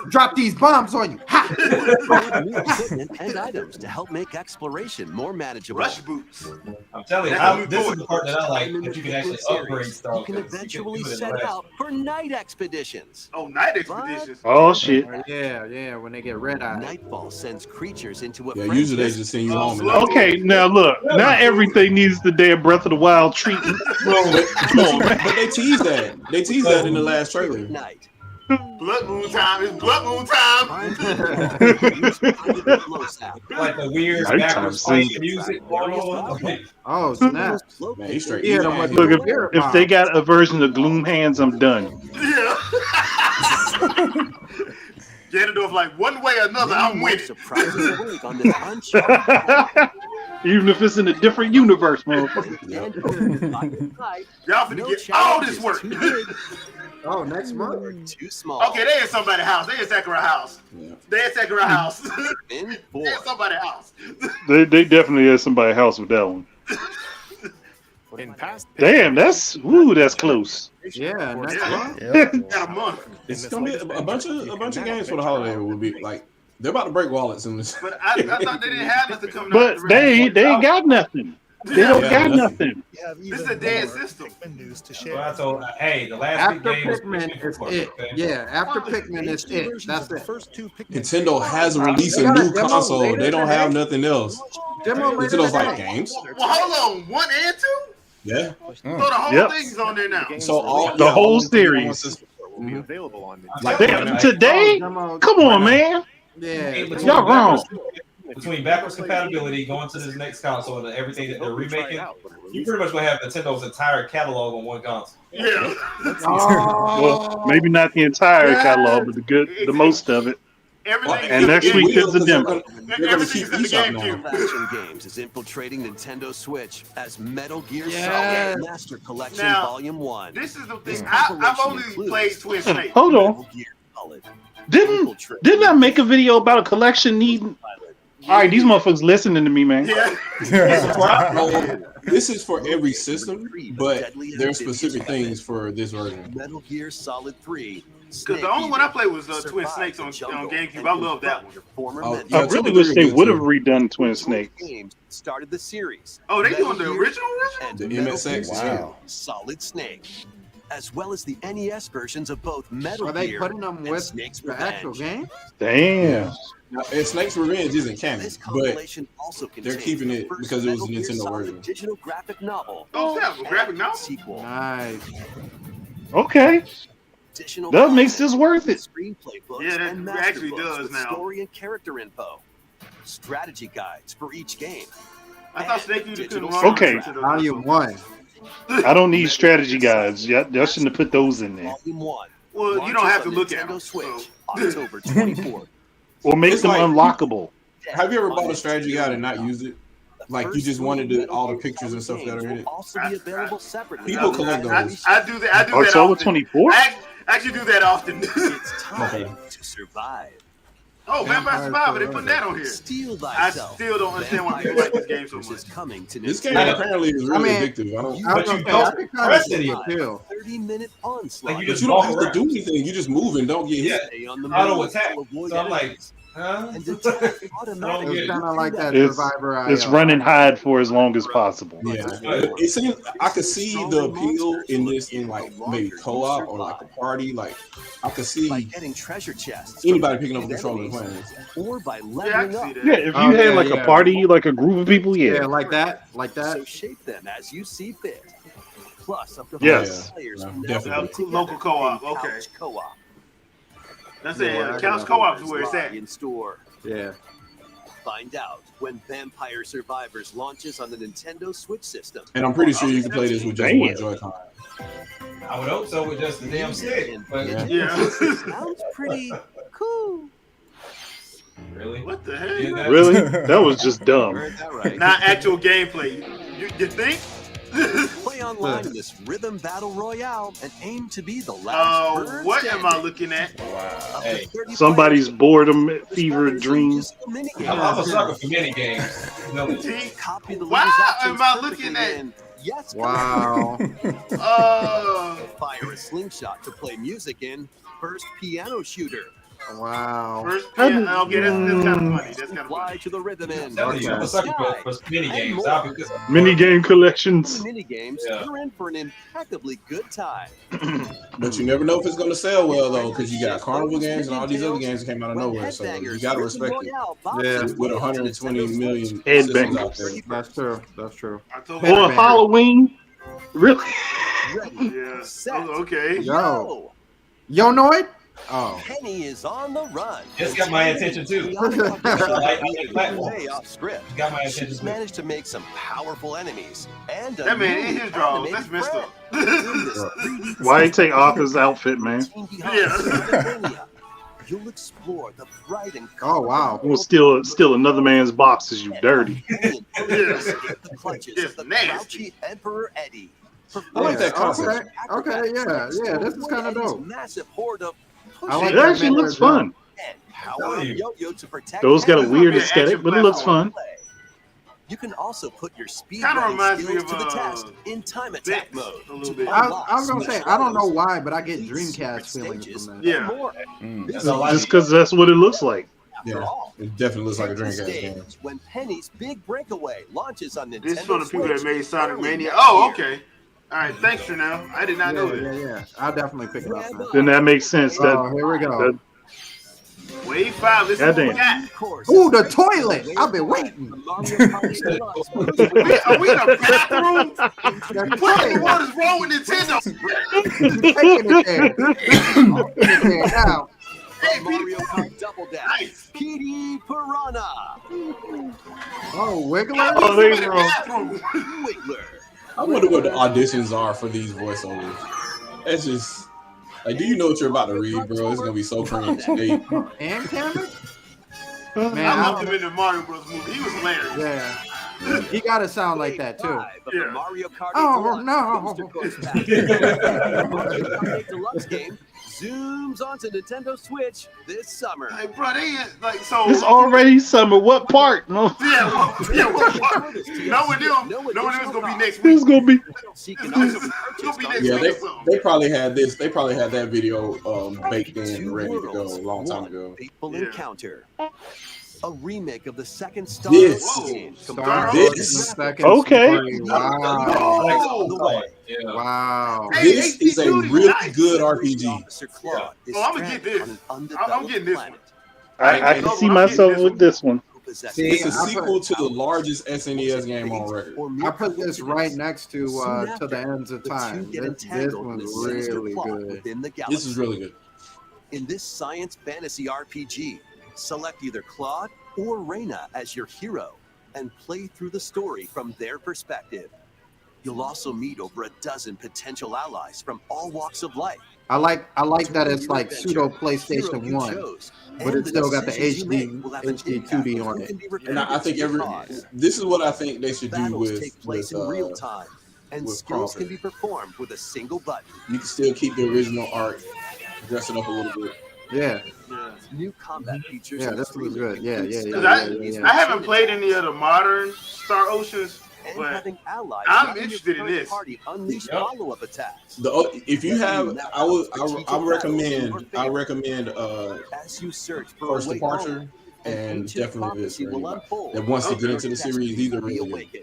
Drop these bombs on you. Ha! New equipment and items to help make exploration more manageable. Rush boots. I'm telling you, this is the part that I like, that you can actually upgrade stuff. You can eventually set out for night expeditions. Oh, night expeditions. Oh shit. Yeah, when they get red-eyed. Nightfall sends creatures into a Yeah, usually they just send you home. Okay, now look, not everything needs the damn Breath of the Wild treatment. But they teased that. They teased that in the last trailer. Blood moon time. It's blood moon time. Like the weird backwards fight music going on. Oh snap! Man, he's straight. Yeah, Look, if they got a version of Gloom Hands, I'm done. Yeah. Ganondorf like one way or another, I'm winning. Even if it's in a different universe, motherfucker. Y'all finna get all this work. Oh, next month? Too small. Okay, they in somebody's house. They in Sakura house. They in Sakura house. They in somebody's house. They definitely had somebody's house with that one. Damn, that's close. Yeah, next month. Got a month. It's gonna be a bunch of games for the holiday. Will be like they're about to break wallets in this. But I thought they didn't have nothing coming But out. they ain't got nothing. They don't got nothing. This is a dead system. News to share. Well, I told, hey, the last After big game was Pikmin is Pikmin it. 4, okay? Yeah, after Pikmin is it. That's it. Nintendo has released a new console. They don't have nothing else. Nintendo's like games. Well, hold on. 1 and 2? Yeah. So the whole thing's on there now. So all The whole series. Will be available on Like, Today? Come on, man. Yeah. Y'all wrong. Between backwards compatibility, going to this next console, and everything that they're remaking, you pretty much gonna have Nintendo's entire catalog on one console. Yeah. Well, maybe not the entire catalog, but the most of it. Everything And next week there's a demo. Everything's in the GameCube. Action Games is infiltrating Nintendo Switch as Metal Gear Yes. Solid Master Collection Now, Volume 1. This is the thing. I've only played Twin Snake. Hold on. Metal Gear Solid. Didn't I make a video about a collection needing? All right, these motherfuckers listening to me, man. Yeah. This is for every system, but there's specific things for this version. Metal Gear Solid 3. Because the only one I played was Twin Snakes on GameCube. I love that one. I really wish they would have redone Twin Snakes. Started the series. Oh, they doing the original? And The Metal MSX? Gear Wow. Solid Snake, as well as the NES versions of both Metal Are they Gear putting them and with Snake's the actual Revenge. game? Damn. And Snake's Revenge isn't canon, This but compilation also they're contains keeping the it first because it was a Metal Gear Nintendo Solid version. digital graphic novel. Oh, yeah, a graphic novel? Sequel. Nice. Okay. Additional That makes content, this worth it. Screenplay books Yeah, that and master actually books does with now. story and character info. Strategy guides for each game. I thought Snake Eater couldn't run. Okay. Volume 1. I don't need strategy guides. Y'all shouldn't have put those in there. Volume 1. Well, you don't have to look at Nintendo them. Switch, So. October 24th. Or make It's them like- unlockable. Have you ever bought a strategy guide and not used it? Like you just wanted all the pictures and stuff that are in it. Also be available separately. People collect those. I do that. I do that October often. 24th? I actually do that often. It's time to survive. Oh, Vampire Survivor, they put that on here. Steal I thyself. still don't understand why people like this game so Is much. coming to This game Nintendo. apparently is really addictive. I I don't. was But gonna you say, don't I could kind of press see any the of it. appeal. 30-minute onslaught. Like you But just you don't walk have around. to do anything. You just move and don't get hit. Yeah. Stay on the Auto move attack. to avoid So I'm like, enemies. huh? And attack It's automatically. It's kind of like that It's- Survivor. It's run and hide for as long as possible. Yeah, it seems I could see the appeal in this in like maybe co-op or like a party. Like I could By see getting treasure chests. anybody from picking up a controller and enemies, playing. Or by Yeah, I leveling can see up. that. Yeah, if you Oh, had yeah, like yeah. a party, like a group of people, Yeah, yeah. like that. Like that. So shape them as you see fit. Plus, up to Yes. 5 players Yeah, can now definitely. play together Local co-op, in okay. couch co-op. That's Yeah, it. Couch co-op is where it's at. In store. Yeah. Find out when Vampire Survivors launches on the Nintendo Switch system. And I'm pretty sure you can play this with just Damn. one Joy-Con. I would hope so with just the damn stick. But Yeah. Yeah. Sounds pretty cool. really? What the hell? Yeah, Really? That was just dumb. Heard that right. Not actual gameplay. You think? Play online in this rhythm battle royale and aim to be the last bird What am I standing. looking at? Wow. Hey, Somebody's boredom fever dream. I'm a sucker for mini games. Copy the Why leader's am actions I perfectly looking at? and yes, Wow. fire a slingshot to play music in First Piano Shooter. Wow. First piano. Okay, that's kind of funny. That's kind of Fly funny. to the rhythm in. I'm a sucker for mini games. Mini game collections. Mini games, you're in for an impeccably good time. But you never know if it's going to sell well though, because you got carnival games and all these other games that came out of nowhere. So you got to respect it. Yeah. With 120 million Headbangers. systems out there. That's true. That's true. Or Halloween. Really? Yeah. Okay. Yo. Yo, Noid? Oh. Penny is on the run. It's got my attention too. Way off script. Got my attention She's too. managed to make some powerful enemies and That man in his drawers. That's messed up. Why he take off his outfit, man? Yeah. You'll explore the bright and Oh, wow. We'll steal another man's boxes, you dirty. the clutches of the grouchy Emperor Eddie. I like that concept. Okay, yeah. This is kind of dope. Massive horde of I like It that actually man looks as well. fun. power of yo-yo to protect. Those got a weird Yeah, aesthetic, action but it looks fun. play. You can also put your speed Kinda running reminds me skills of, to the test in time attack Bits mode. a little bit. I was gonna say I don't know why, but I get Dreamcast feelings from that. Yeah. Just because that's what it looks like. Yeah, it definitely looks like a Dreamcast game. When Penny's Big Breakaway launches on Nintendo This is from the people that Switch made Sonic early Mania. next Oh, year. okay. All right, thanks for now. I did not know that. Yeah. I'll definitely pick it up. Man. Then that makes sense. That, Oh, here we go. Wave 5. This is what we Goddamn. got. Ooh, the toilet! I've been waiting. Are we in a bathroom? What is wrong with Nintendo? Taking it there. Taking it there now. Hey, Mario Kart Double Dash. Nice. PD Piranha. Oh, Wiggler. Oh, He's they in the wrong. bathroom. Wiggler. I wonder what the auditions are for these voiceovers. That's just like, do you know what you're about to read, bro? It's gonna be so cringe. Hey, And Cameron? I Man, loved him in the Mario Bros. movie. He was hilarious. yeah. He gotta sound like that too. Yeah. Mario Kart Oh, Deluxe no. Booster Course Pack. Mario Kart 8 Deluxe game zooms onto Nintendo Switch this summer. Hey, bro, they ain't like so. It's already summer. What part? No. What part? Knowing them is gonna be next It's week. gonna be. She can also be It'll be purchased next on yeah, week or something. they probably had this. They probably had that video baked in, ready to go a long time ago. Fateful Yeah. Encounter. A remake of the second Star This. Wars game. Star This. Wars in the second Okay. story. Wow. Yeah. Wow. Hey, This HD is a Duty, really nice. good RPG. Officer Claude is Oh, I'ma get stranded this. on an I'm undeveloped getting this planet. I can see myself with this one. who possesses See, It's a I sequel to the largest SNES game on record. or I mere put this right next to Soon To the Ends of the two Time. get This entangled in a one's sinister really plot good. within the galaxy. This is really good. In this science fantasy RPG, select either Claude or Reyna as your hero and play through the story from their perspective. You'll also meet over a dozen potential allies from all walks of life. I like that it's Your like adventure, pseudo hero PlayStation you 1, chose, but and it's still got the decisions you HD make will have an HD impact 2D on on who it. can be And I think recruited to your cause. this is what I think they should do Battles with take place in real time, and with skills Crawford. can be performed with a single button. You can still keep the original art, dress it up a little bit. Yeah, New combat features. yeah, and this was good. streaming Yeah, include yeah, Cause yeah. I haven't played any of the modern Star Oceans, and but having allies I'm helping your interested in current this. Party unleash Yep. follow-up attacks. If you have, I recommend As you search for First a way Departure home, and ancient definitely this. prophecy For will anybody unfold. that wants to get Okay. into the series, these are really good. Reawaken.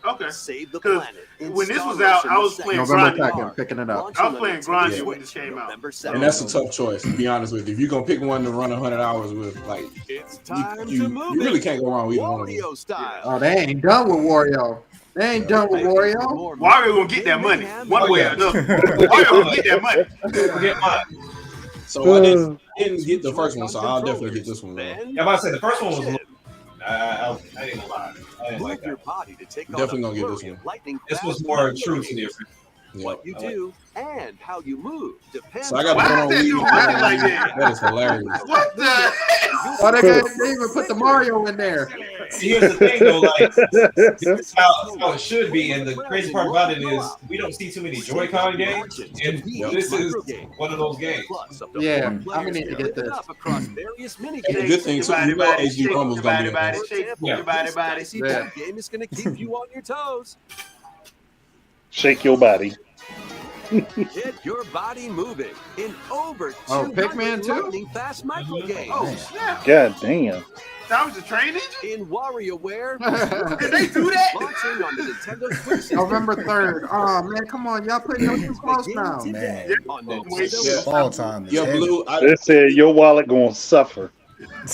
okay. Save the 'Cause planet. when this was out, I was playing November Grinding. 2nd, picking it up. I was playing Grinding when this came out. November And that's a tough choice, to be honest with you. If you're gonna pick one to run 100 hours with, like, It's you really can't go wrong with either one of them. Wario style. Oh, they ain't done with Wario. They ain't done with Wario. Wario gonna get that money one way or another. Wario gonna get that money. Forget mine. So I didn't get the first one, so I'll definitely get this one. Yeah, I'm about to say the first one was a little. I ain't gonna lie. I didn't like Move your that. body to take Definitely on gonna a get this flurry of one. lightning This was fast more motion. true to the original. What you do and how you move depends. So I got to put on Wii. That is hilarious. What the? Oh, they even put the Mario in there. See, here's the thing, though. Like, this is how it should be. And the crazy part about it is we don't see too many Joy-Con games. And this is one of those games. Yeah, I'm going to need to get this. The good thing, too, you know HD Rumble's going to be in this. Yeah. Game is going to keep you on your toes. Shake your body. Get your body moving in over 200 Pikmin too? lightning fast micro games. Oh snap! God damn. That was the training in WarioWare. Did they do that? Launching on the Nintendo Switch system. November 3rd. Oh man, come on, y'all putting us too close now. Man. On Nintendo Fall time. Yeah, Blue. They said your wallet gonna suffer.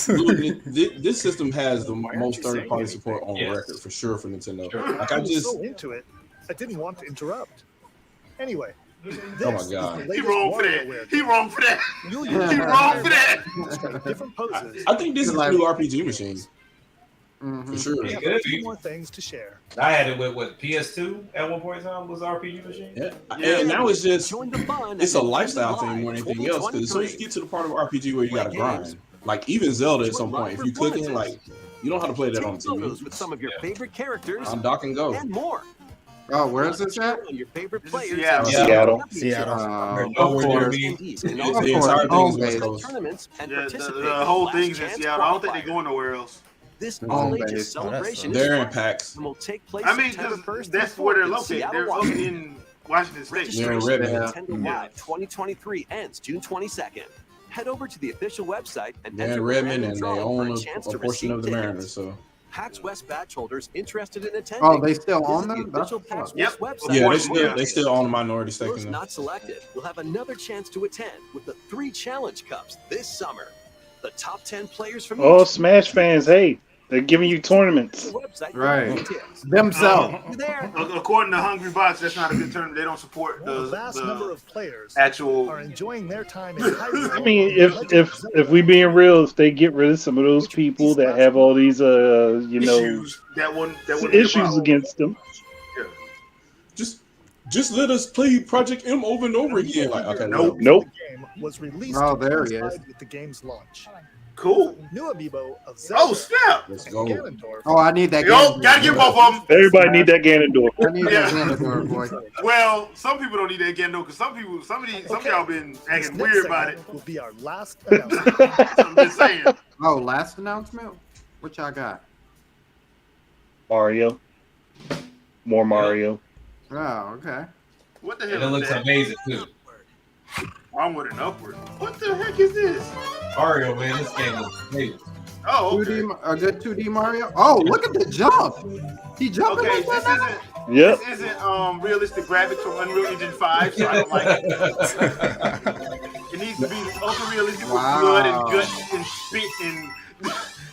Blue, this system has the most third-party support on record for sure for Nintendo. Like I was so into it, I didn't want to interrupt. Anyway. Oh my God! He wrong for that. He wrong for that. He wrong for that. Different poses. I think this is a new RPG machine. For sure. We have a few more things to share. I had it with what, PS2 at one point in time was RPG machine. Yeah. And now it's just it's a lifestyle thing more than anything else. Because as soon as you get to the part of RPG where you got to grind, like even Zelda at some point, if you cooking, like you know how to play that on TV. With some of your favorite characters on Dock and Go and more. Oh, where is this at? Your favorite players. Seattle. Seattle. The entire thing is West Coast. Tournaments and The whole thing's in Seattle. I don't think they're going nowhere else. This all-ages celebration they're in PAX. will take place. I mean, that's where they're located. They're located in Washington State. They're in Redmond. Nintendo Live 2023 ends June 22nd. Head over to the official website and they're in Redmond, and they own a portion of the Mariners. So. PAX West badge holders interested in attending. Oh, they still own them? Official PAX Yep. West website. Yeah, they still own a minority stake Those in them. not selected will have another chance to attend with the 3 challenge cups this summer. The top 10 players from Oh, each Smash fans, hey, they're giving you tournaments. website. Right. Themselves. According to Hungry Box, that's not a good tournament. They don't support The vast number of players actual. are enjoying their time in high I mean, if we being real, if they get rid of some of those people that have all these Issues. That one issues against them. Just let us play Project M over and over again. Like, okay, Nope. The game was released Oh, there he is. coincide with the game's launch. Cool. New amiibo of Zelda Oh snap! Let's and go. Ganondorf. Oh, I need that. Yo, Ganondorf. gotta get both of them. Everybody need that Ganondorf. I need that Yeah. Ganondorf, boy. Well, some people don't need that again though, because some of y'all been This acting next weird about it. segment will be our last announcement. I'm just saying. Oh, last announcement? What y'all got? Mario. More Mario. Oh, okay. What the And it hell is looks that? amazing too. Onward and upward. What the heck is this? Mario, man, this game looks amazing. Oh, okay. 2D, a good 2D Mario. Oh, look at the jump. He jumping Okay, like this that now? isn't. Yep. This isn't realistic graphics from Unreal Engine 5, so I don't like it. It needs to be ultra realistic with blood and guts and spit and.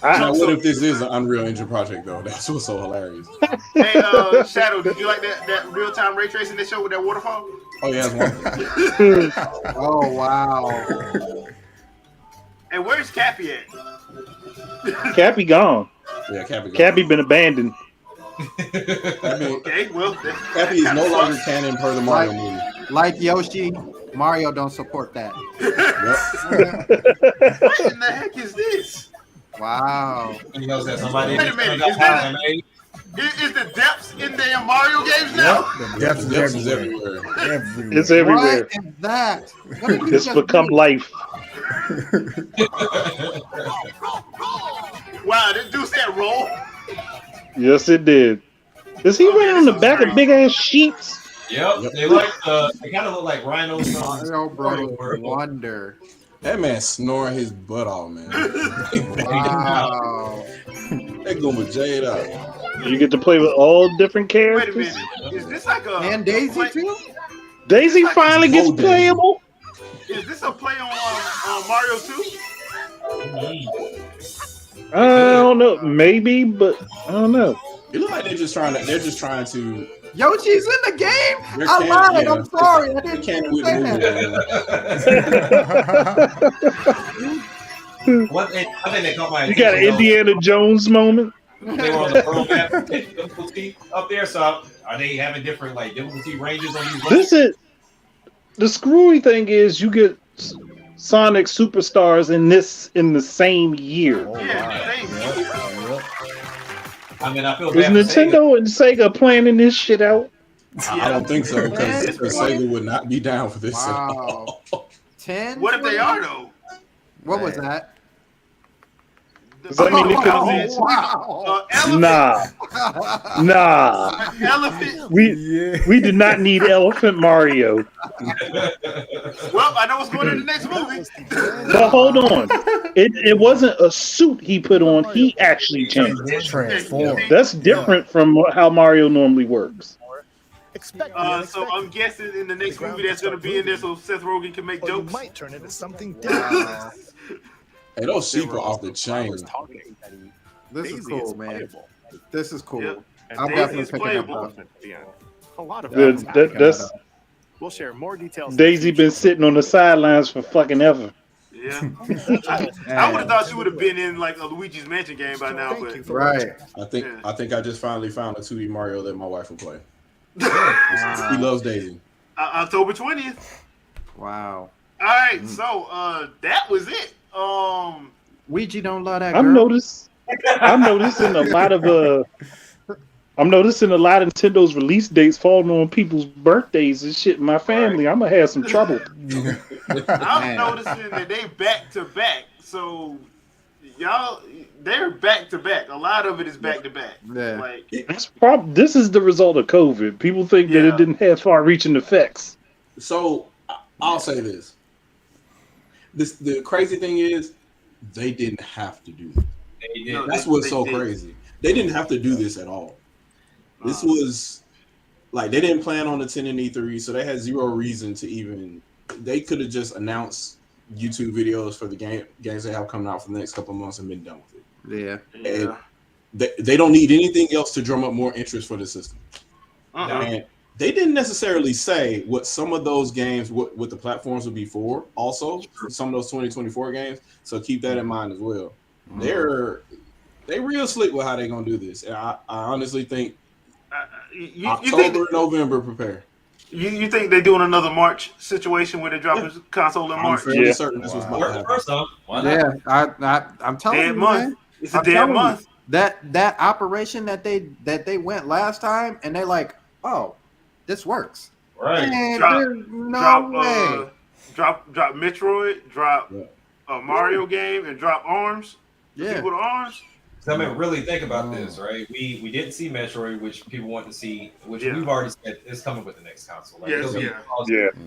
Now, what if this is an Unreal Engine project though? That's what's so hilarious. Hey, Shadow, did you like that real time ray tracing they showed with that waterfall? Oh yeah, that's one. Oh, wow. And where's Cappy at? Cappy gone. Yeah, Cappy. Cappy been abandoned. I mean, Okay, well, Cappy is no longer canon per the Mario movie. Like Yoshi, Mario don't support that. What in the heck is this? Wow. You know, that somebody Wait a minute, is the depths in the Mario games now? The depths is Depths is everywhere. everywhere. Everywhere. It's everywhere. What is that? What did you It's just become do? life. Wow, this dude said roll. Yes, it did. Is he running on the back of big ass sheeps? Yep, they like they kind of look like rhinos from Mario Bros. Wonder. That man snoring his butt off, man. Wow. They gonna be jade up. You get to play with all different Wait a characters. minute, is this like a And Daisy too? Daisy finally gets playable. Is this a play on Mario 2? I don't know, maybe, but I don't know. It looks like they're just trying to. Yoshi's in the game? They're I lied. yeah. I'm sorry. I They didn't can't say with the that. movie. I think they caught my You got an attention, though. Indiana Jones moment. They were on the world map difficulty up there. So are they having different like difficulty ranges on these? This is the screwy thing is you get Sonic Superstars in the same year. I mean, I feel Is bad for Sega. Nintendo and Sega planning this shit out? I don't think so because Sega would not be down for this. Wow. 10? What if they are though? What was that? I mean, nah. Elephant. We did not need Elephant Mario. Well, I know what's going in the next movie. But hold on, it wasn't a suit he put on. He actually changed. Transformed. That's different from how Mario normally works. So I'm guessing in the next movie that's going to be in there, so Seth Rogen can make jokes. Might turn into something different. Hey, those sheep are off the chain. This is cool, man. This is cool. Yep. I'm definitely picking it up. A lot of That's We'll share more details. Daisy been sitting on the sidelines for fucking ever. Yeah, I would have thought she would have been in like a Luigi's Mansion game by now, but Right. I think I just finally found a 2D Mario that my wife will play. He loves Daisy. October 20th. Wow. All right, so that was it. Ouija don't love that. I'm girl. noticing a lot of I'm noticing a lot of Nintendo's release dates falling on people's birthdays and shit in my family. I'm gonna have some trouble. I'm noticing that they back to back. So y'all, they're back to back. A lot of it is back to back. Yeah. Like This is the result of COVID. People think that it didn't have far-reaching effects. So I'll say this. The crazy thing is, they didn't have to do that. That's what's so crazy. They didn't have to do this at all. This was like they didn't plan on attending E3, so they had zero reason to even. They could have just announced YouTube videos for the games they have coming out for the next couple of months and been done with it. Yeah. And they don't need anything else to drum up more interest for the system. And they didn't necessarily say what some of those games, what the platforms would be for. Also, some of those 2024 games. So keep that in mind as well. They real slick with how they're gonna do this. And I honestly think October, November, prepare. You think they're doing another March situation where they drop a console in March? I'm fairly certain this was about to happen. First off, why not? Yeah, I'm telling you, man. It's a damn month. That operation that they went last time, and they like, oh, this works. Right. Man, there's no way. Drop Metroid, drop a Mario game, and drop Arms. Yeah. People with Arms. I mean, really think about this, right? We didn't see Metroid, which people want to see, which we've already said is coming with the next console. Like,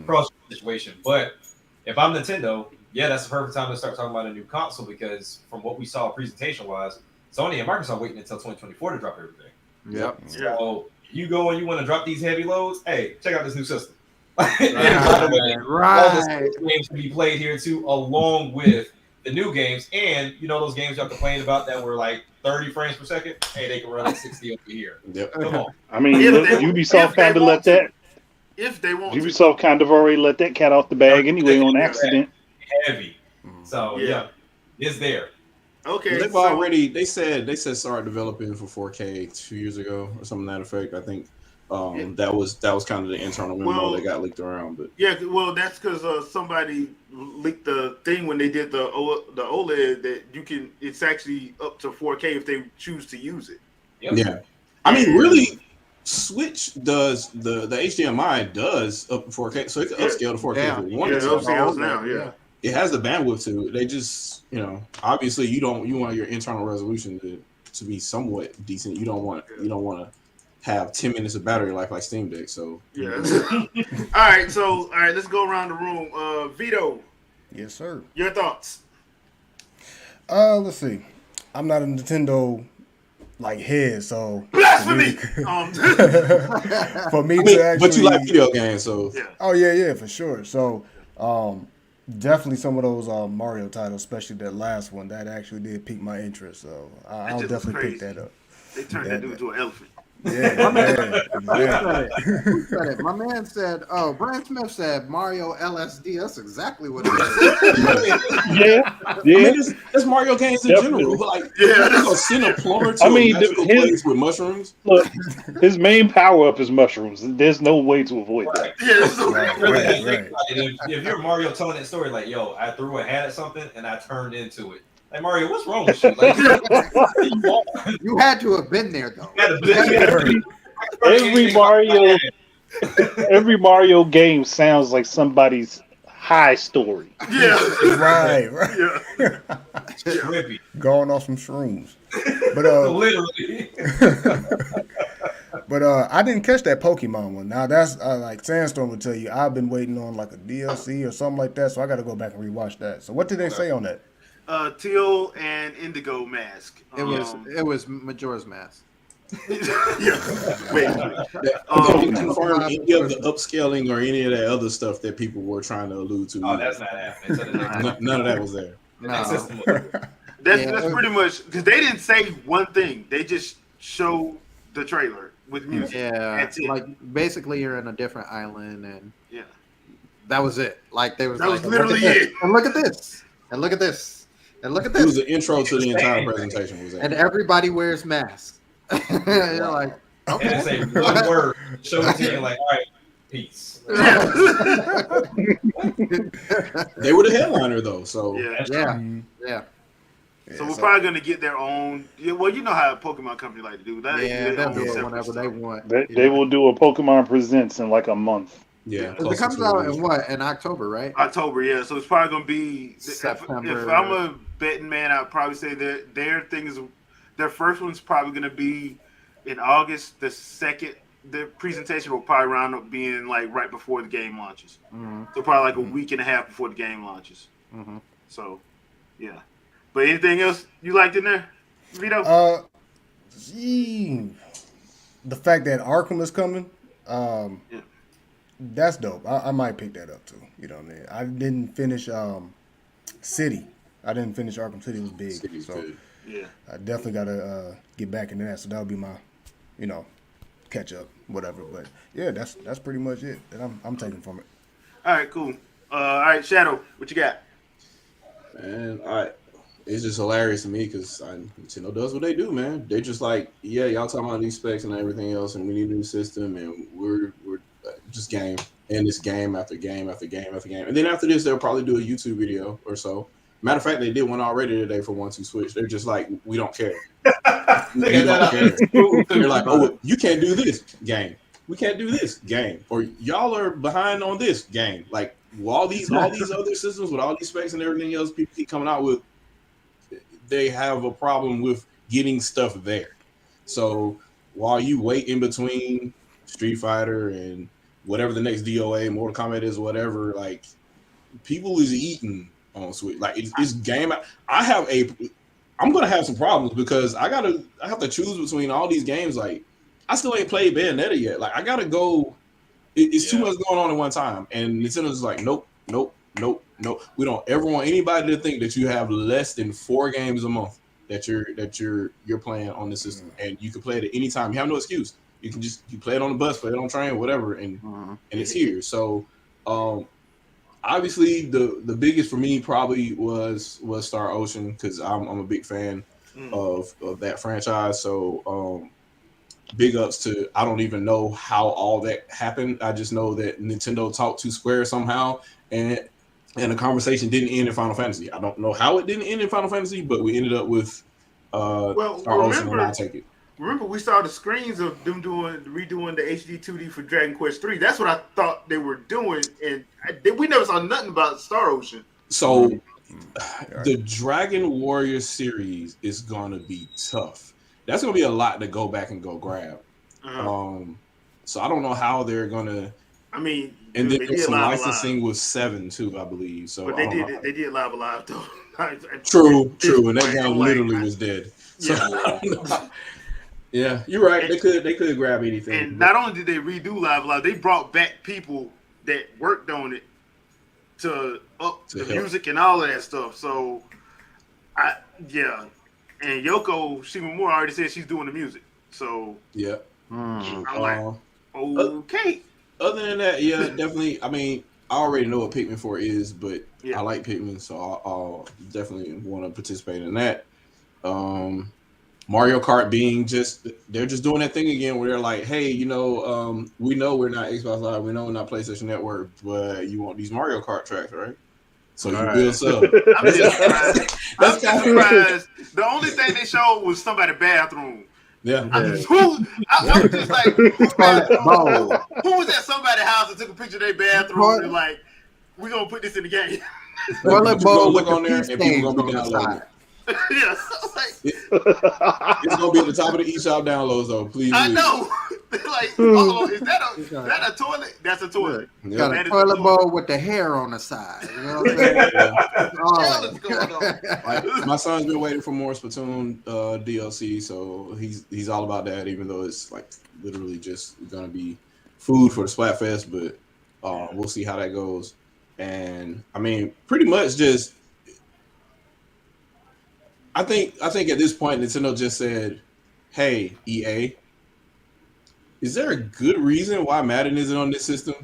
cross situation. But if I'm Nintendo, that's the perfect time to start talking about a new console because from what we saw presentation wise, Sony and Microsoft waiting until 2024 to drop everything. Yep. So you go and you want to drop these heavy loads, hey, check out this new system. Right. All this games to be played here too, along with the new games, and those games y'all complained about that were like 30 frames per second. Hey, they can run at 60 over here. Yep. Come on. I mean, Ubisoft kind of let that. If they want, Ubisoft kind of already let that cat off the bag anyway on accident. Heavy. So it's there. Okay. They've already they said start developing for 4K 2 years ago or something to that effect. I think that was kind of the internal memo that got leaked around. But that's because somebody leaked the thing when they did the OLED that it's actually up to 4K if they choose to use it. Yep. Yeah, I mean, really, Switch does the HDMI does up to 4K, so it can upscale to 4K. If it wanted to. Upscales now. Yeah. It has the bandwidth to it. They just, obviously you want your internal resolution to be somewhat decent. You don't want to have 10 minutes of battery life like Steam Deck. So all right, let's go around the room. Vito. Yes, sir. Your thoughts? Let's see. I'm not a Nintendo head, so blasphemy. For me to actually, but you like video games, so oh yeah, for sure. So definitely some of those Mario titles, especially that last one, that actually did pique my interest. So I'll definitely pick that up. They turned that dude into an elephant. Exactly. Who said it? My man said, "Oh, Brand Smith said Mario LSD." That's exactly what it is. Yeah. I mean, it's Mario games in general. Like, you're gonna send a plumber to a magical place with mushrooms. Look, his main power up is mushrooms. There's no way to avoid that. If you're Mario telling that story, like, yo, I threw a hat at something and I turned into it. Like, Mario, what's wrong with you? Like, you had to have been there, though. Every Mario game sounds like somebody's high story. Yeah. Right. Yeah. Going off some shrooms. But literally. But I didn't catch that Pokemon one. Now that's like Sandstorm would tell you. I've been waiting on like a DLC or something like that, so I got to go back and rewatch that. So what did they say on that? Teal and Indigo Mask. It was Majora's Mask. Wait. Confirm any of the upscaling or any of that other stuff that people were trying to allude to. Oh, that's not happening. None of that was there. That's pretty much because they didn't say one thing. They just showed the trailer with music. Yeah, like basically you're in a different island, and yeah, that was it. Like they was that like, was literally it. And look at this, and look at this, and look at this. It was the intro to the entire presentation. Was that? And everybody wears masks. You're like, okay. And say one word, show it to you, like, all right, peace. They were the headliner though, so yeah. So we're probably gonna get their own. Well, you know how a Pokemon company like to do that. They'll do it whenever they want. They will do a Pokemon Presents in like a month. Yeah, it comes out in what? In October, right? October, yeah. So it's probably gonna be September. If I'm a betting man, I'd probably say that their thing is their first one's probably gonna be in August. The presentation will probably round up being like right before the game launches. Mm-hmm. So probably like a week and a half before the game launches. Mm-hmm. So, yeah. But anything else you liked in there, Vito? The fact that Arkham is coming, that's dope. I might pick that up too. You know what I mean? I didn't finish City. I didn't finish Arkham City. It was big. City's so good. Yeah, I definitely got to get back into that. So that'll be my, catch up, whatever. But yeah, that's pretty much it that I'm taking from it. All right, cool. All right, Shadow, what you got? Man, it's just hilarious to me because Nintendo does what they do, man. They're just like, yeah, y'all talking about these specs and everything else, and we need a new system, and we're just game, and it's game after game after game after game, and then after this, they'll probably do a YouTube video or so. Matter of fact, they did one already today for 1-2 Switch. They're just like, we don't care. We don't care. They're like, oh, you can't do this game. We can't do this game, or y'all are behind on this game. Like all these other systems with all these specs and everything else, people keep coming out with. They have a problem with getting stuff there. So while you wait in between Street Fighter and whatever the next DOA, Mortal Kombat is, whatever, like people is eating on Switch. Like it's game. I'm gonna have some problems because I have to choose between all these games. Like I still ain't played Bayonetta yet. Like I gotta go. It's too much going on at one time, and Nintendo's like, nope. We don't ever want anybody to think that you have less than 4 games a month that you're playing on the system, and you can play it at any time. You have no excuse. You can you play it on the bus, play it on train, whatever, and it's here. So, obviously, the biggest for me probably was Star Ocean because I'm a big fan of that franchise. So, big ups to, I don't even know how all that happened. I just know that Nintendo talked to Square somehow, and the conversation didn't end in Final Fantasy. I don't know how it didn't end in Final Fantasy, but we ended up with Star Ocean, and I'll take it. Remember, we saw the screens of them redoing the HD 2D for Dragon Quest 3. That's what I thought they were doing, and we never saw nothing about Star Ocean. So, the Dragon Warrior series is gonna be tough. That's gonna be a lot to go back and go grab. So I don't know how they're gonna. I mean, and then there's some licensing with 7 too, I believe. So, but they did Live Alive though. True, and that game literally was dead. So, yeah, you're right. They could grab anything. And not only did they redo Live Alive, they brought back people that worked on it to up the music and all of that stuff. So, and Yoko Shimomura already said she's doing the music. So yeah, I'm like, okay. Other than that, yeah, definitely. I mean, I already know what Pikmin 4 is, but Yeah. I like Pikmin, so I'll definitely want to participate in that. Mario Kart being they're just doing that thing again where they're like, hey, we know we're not Xbox Live, we know we're not PlayStation Network, but you want these Mario Kart tracks, right? So you will sub. I'm just surprised. The only thing they showed was somebody's bathroom. Yeah. I'm just like, who was at somebody's house and took a picture of their bathroom and like, we're gonna put this in the game. Toilet bowl with look on the there pee and people stains gonna be on the downloading side. it. Yes. It's gonna be at the top of the eShop downloads though. Please. I know. Like, is that a toilet? That's a toilet. Yeah. Got a toilet bowl with the hair on the side. You know what I'm saying? Like, my son's been waiting for more Splatoon DLC, so he's all about that. Even though it's like literally just gonna be food for the Splatfest, but we'll see how that goes. And I mean, pretty much just. I think at this point Nintendo just said, "Hey, EA, is there a good reason why Madden isn't on this system?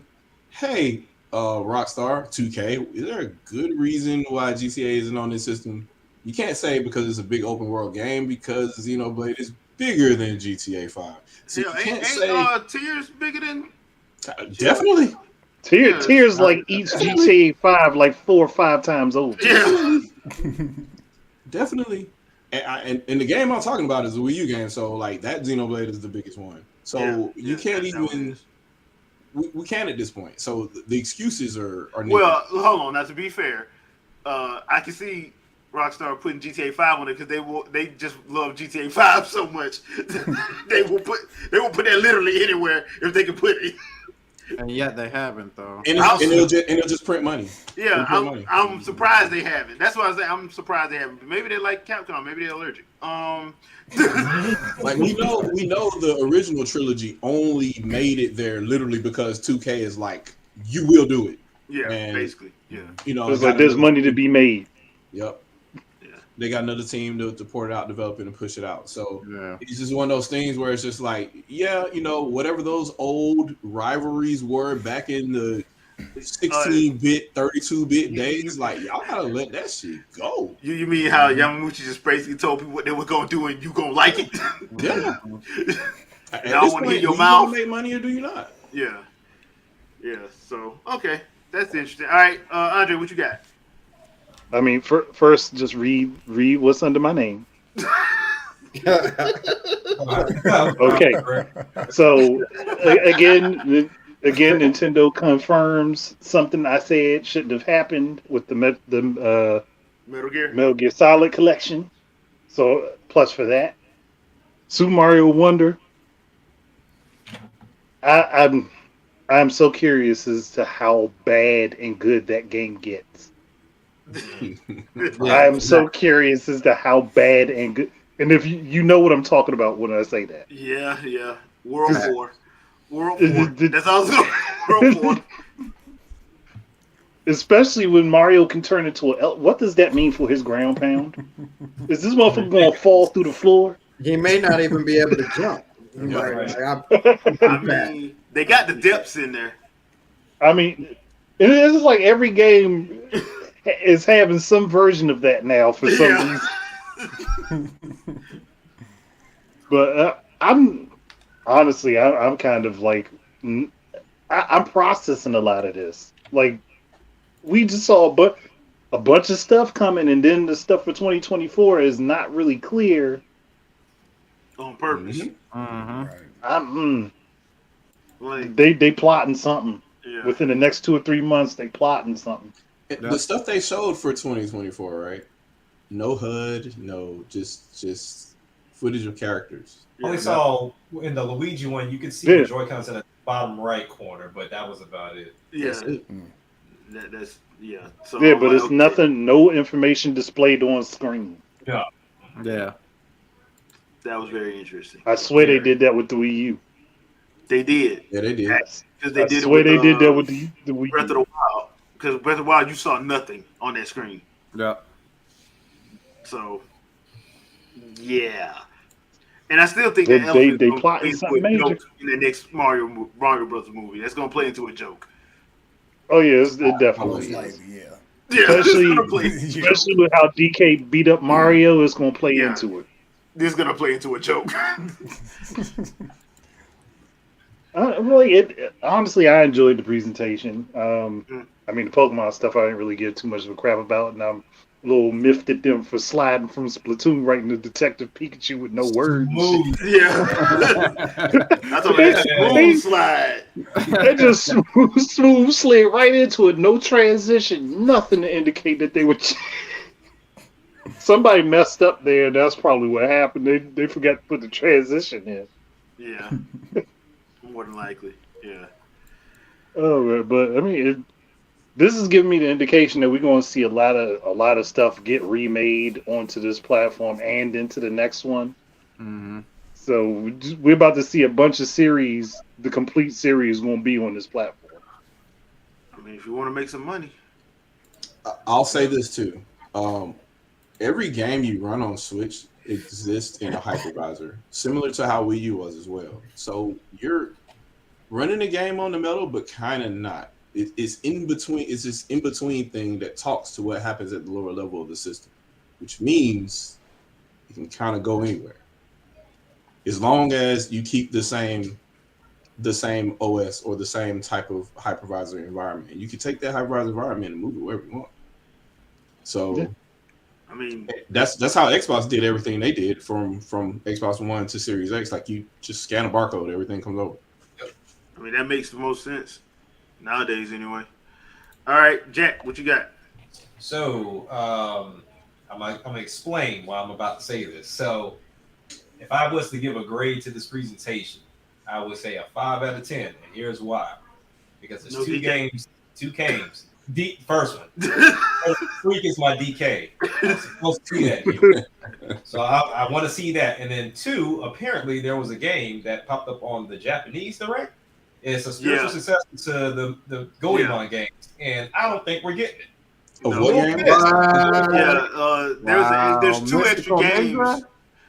Hey, Rockstar 2K, is there a good reason why GTA isn't on this system? You can't say because it's a big open world game because Xenoblade is bigger than GTA 5. So you can't say Tears bigger than definitely. Tears like each GTA 5 like 4 or 5 times over. Yeah. Definitely. And the game I'm talking about is a Wii U game, so like that Xenoblade is the biggest one. So you can't even we can't at this point. So the excuses are well, hold on. Now to be fair, I can see Rockstar putting GTA 5 on it because they just love GTA 5 so much. they will put that literally anywhere if they can put it. And yet they haven't though. And it'll just print money. Yeah, I'm surprised they haven't. That's why I say I'm surprised they haven't. Maybe they like Capcom. Maybe they're allergic. Like we know the original trilogy only made it there literally because 2K is like, you will do it. Yeah, and, basically. Yeah. It's like there's money to be made. Yep. They got another team to port it out, develop it, and push it out. So it's just one of those things where it's just like, whatever those old rivalries were back in the 16-bit, 32-bit days, like y'all gotta let that shit go. You mean how Yamaguchi just basically told people what they were gonna do and you gonna like it? Yeah. Y'all want to hear your Do mouth? you make money or do you not? Yeah. Yeah. So okay, that's interesting. All right, Andre, what you got? I mean, first, just read what's under my name. Okay. So again, Nintendo confirms something I said shouldn't have happened with the Metal Gear Solid collection. So plus for that, Super Mario Wonder. I'm so curious as to how bad and good that game gets. I am so curious as to how bad and good, and if you know what I'm talking about when I say that. Yeah. World War. That's also World War. Especially when Mario can turn into what does that mean for his ground pound? Is this motherfucker going to fall through the floor? He may not even be able to jump. I mean, they got the depths in there. I mean, it is like every game is having some version of that now for some reason. But I'm honestly, I'm kind of like, I'm processing a lot of this. Like, we just saw a bunch of stuff coming, and then the stuff for 2024 is not really clear. On purpose. They plotting something. Yeah. Within the next 2 or 3 months, they plotting something. The stuff they showed for 2024, right? No HUD, no just footage of characters. Only saw in the Luigi one, you could see the Joy-Cons in the bottom right corner, but that was about it. Yeah. That's So but it's nothing, no information displayed on screen. Yeah. That was very interesting. I swear they did that with the Wii U. They did. Yeah, they did. Because they did that with the Wii Breath of the Wild. Because Breath of the Wild, you saw nothing on that screen. Yeah. So, yeah. And I still think that They elephant is going to plotting play into something a major. joke in the next Mario Brothers movie. That's going to play into a joke. Oh yeah, it definitely Most is. likely, yeah. Yeah, Especially, it's gonna play into a joke. especially with how DK beat up Mario, it's gonna play Yeah. into it. This is going to play into a joke. Honestly, I enjoyed the presentation. Mm. I mean, the Pokemon stuff I didn't really give too much of a crap about, and I'm a little miffed at them for sliding from Splatoon right into Detective Pikachu with no words. Smooth. Yeah. I thought it was a smooth slide. They just smooth slid right into it, no transition, nothing to indicate that they were. Somebody messed up there. That's probably what happened. They forgot to put the transition in. Yeah. More than likely. Yeah. Oh, but I mean, this is giving me the indication that we're going to see a lot of stuff get remade onto this platform and into the next one. Mm-hmm. So we're about to see a bunch of series. The complete series won't be on this platform. I mean, if you want to make some money, I'll say this too. Every game you run on Switch exists in a hypervisor, similar to how Wii U was as well. So you're running a game on the metal, but kind of not. It's in between. It's this in between thing that talks to what happens at the lower level of the system, which means you can kind of go anywhere as long as you keep the same OS or the same type of hypervisor environment. You can take that hypervisor environment and move it wherever you want. So, I mean, that's how Xbox did everything they did from Xbox One to Series X. Like you just scan a barcode, everything comes over. I mean, that makes the most sense nowadays, anyway. All right, Jack, what you got? So, I'm gonna explain why I'm about to say this. So, if I was to give a grade to this presentation, I would say a 5 out of 10, and here's why. Because there's No two DK? games. First one. Freak is my DK. I'm supposed to see that. So I want to see that. And then 2, apparently there was a game that popped up on the Japanese Direct. It's a spiritual successor to the Goemon games, and I don't think we're getting it. Of what game? There's 2 extra Mystical games. Ninja?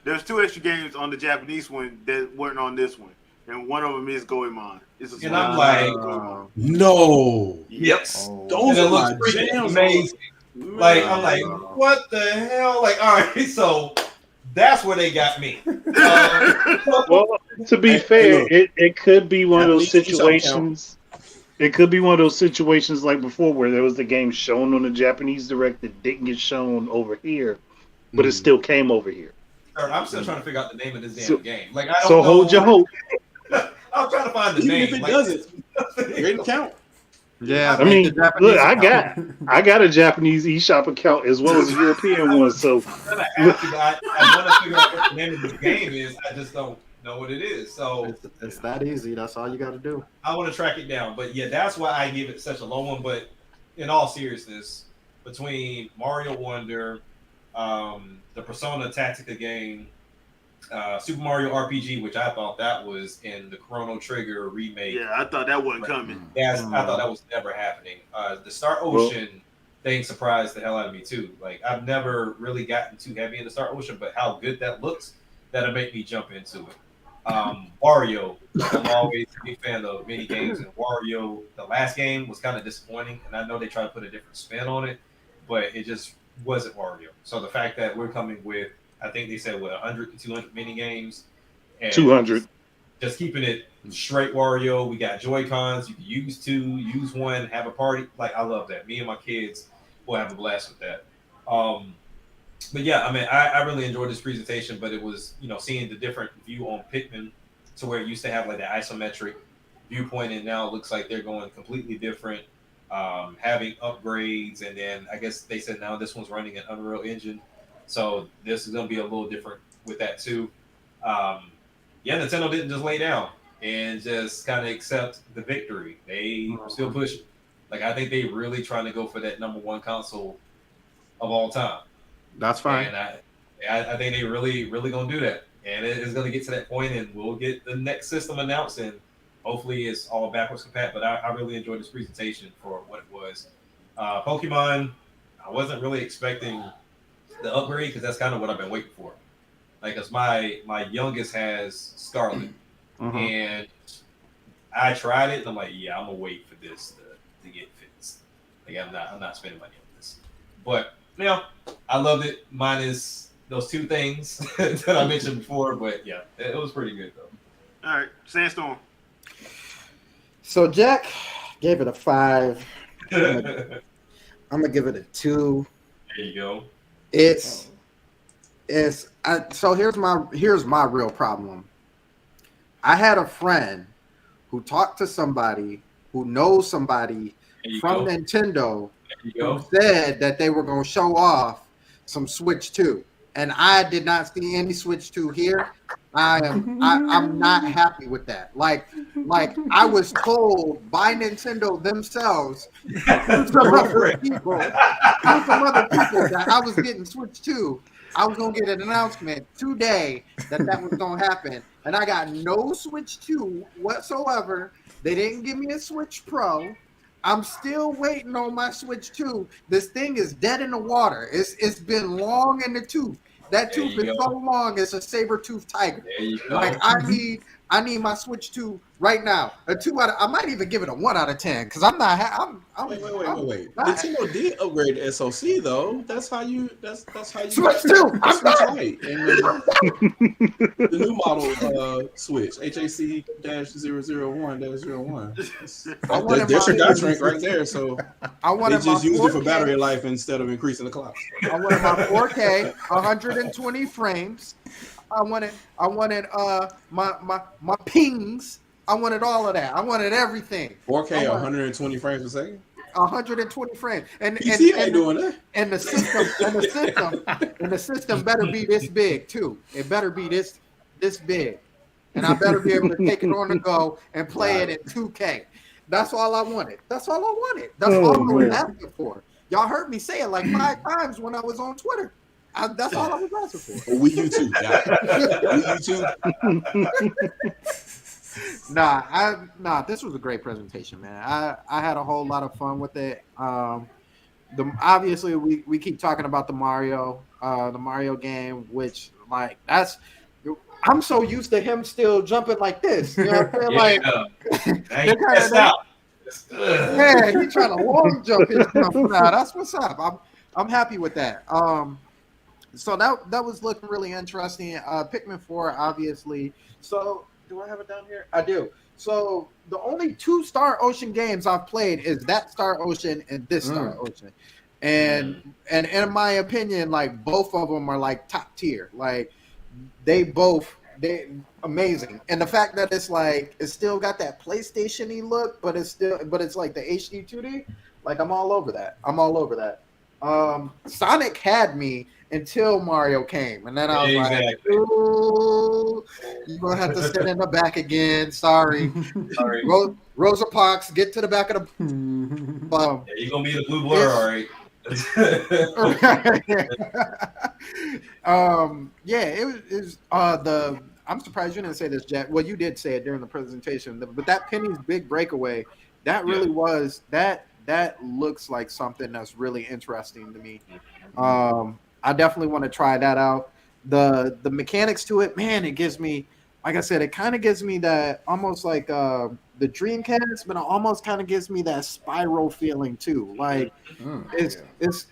There's 2 extra games on the Japanese one that weren't on this one, and one of them is Goemon. And I'm like, no. Yes. Those and it are looks my freaking jams. amazing. Like, I'm like, what the hell? Like, all right, so that's where they got me. Well, to be fair, it could be one of those situations. It could be one of those situations like before where there was the game shown on the Japanese Direct that didn't get shown over here, but it still came over here. I'm still trying to figure out the name of this damn game. Like, I don't So know. hold your hope. I'm trying to find the Even name. if it doesn't, it didn't count. Yeah, I mean, look, I got a Japanese eShop account as well as a European one, so I want to figure out what the name of this game is. I just don't know what it is. So it's that easy. That's all you got to do. I want to track it down. But yeah, that's why I give it such a low one. But in all seriousness, between Mario Wonder, the Persona Tactica game, Super Mario RPG, which I thought that was in the Chrono Trigger remake. Yeah, I thought that wasn't coming. Yes, I thought that was never happening. The Star Ocean thing surprised the hell out of me too. Like, I've never really gotten too heavy into Star Ocean, but how good that looks, that'll make me jump into it. Wario, I'm always a big fan of mini games, and Wario, the last game was kind of disappointing, and I know they try to put a different spin on it, but it just wasn't Wario. So the fact that we're coming with, I think they said, 100 to 200 mini games, and 200. just keeping it straight Wario. We got Joy-Cons. You can use 2, use 1, have a party. Like, I love that. Me and my kids will have a blast with that. But yeah, I mean, I really enjoyed this presentation, but it was, seeing the different view on Pikmin to where it used to have like the isometric viewpoint, and now it looks like they're going completely different, having upgrades. And then I guess they said now this one's running an Unreal Engine. So this is going to be a little different with that too. Yeah, Nintendo didn't just lay down and just kind of accept the victory. They still push it. Like, I think they really trying to go for that #1 console of all time. That's fine. And I think they really going to do that. And it's going to get to that point, and we'll get the next system announced, and hopefully it's all backwards compatible. But I really enjoyed this presentation for what it was. Pokemon, I wasn't really expecting the upgrade because that's kind of what I've been waiting for. Like, cause my youngest has Scarlet, Mm-hmm. and I tried it. And I'm like, yeah, I'm gonna wait for this to get fixed. Like, I'm not spending money on this. But you know, I loved it. Minus those two things that I mentioned before. But yeah, it was pretty good though. All right, Sandstorm. So Jack gave it a 5. I'm gonna give it a 2. There you go. So here's my real problem. I had a friend who talked to somebody who knows somebody from Nintendo who said that they were going to show off some Switch 2, and I did not see any Switch 2 here. I'm not happy with that. Like I was told by Nintendo themselves through some other people that I was getting Switch 2. I was gonna get an announcement today that was gonna happen, and I got no Switch 2 whatsoever. They didn't give me a Switch Pro. I'm still waiting on my Switch 2. This thing is dead in the water. It's been long in the tooth. That tooth is so long. It's a saber-toothed tiger. Like I need my Switch 2 right now. A 2 out of, I might even give it a 1 out of 10 because I'm not. Wait. Nintendo did upgrade the SoC though. That's how you. That's how you. Switch 2. I'm Switch Lite and the new model Switch HAC-001-01. That's your Dodge right there. So they just used it for battery life instead of increasing the clock. I wanted my 4K, 120 frames. I wanted my pings. I wanted all of that. I wanted everything. 4K, 120 frames per second. 120 frames, and PC ain't doing that. And the system better be this big too. It better be this big, and I better be able to take it on the go and play it at 2K. That's all I wanted. That's all I wanted. That's all I was asking for. Y'all heard me say it like 5 times when I was on Twitter. That's all I was asking for. Wii U too. Wii U too. Nah, this was a great presentation, man. I had a whole lot of fun with it. Obviously we keep talking about the Mario game, which like I'm so used to him still jumping like this. You know what I'm saying? Man, he's trying to long jump his jump now. That's what's up. I'm happy with that. So that was looking really interesting. Pikmin 4, obviously. So do I have it down here? I do. So the only 2 Star Ocean games I've played is that Star Ocean and this Star Ocean. And in my opinion, like both of them are like top tier. Like they amazing. And the fact that it's like it's still got that PlayStation-y look, but it's like the HD 2D. Like I'm all over that. Sonic had me until Mario came, and then I was like, "Ooh, you're gonna have to sit in the back again." Sorry. Rosa Parks, get to the back of the. Yeah, you're gonna be the blue blur, all right. Yeah, it was I'm surprised you didn't say this, Jack. Well, you did say it during the presentation, but that Penny's Big Breakaway, that really was that looks like something that's really interesting to me. I definitely want to try that out. The mechanics to it, man, it gives me, like I said, it kind of gives me that almost like the Dreamcast, but it almost kind of gives me that Spyro feeling too. Like it's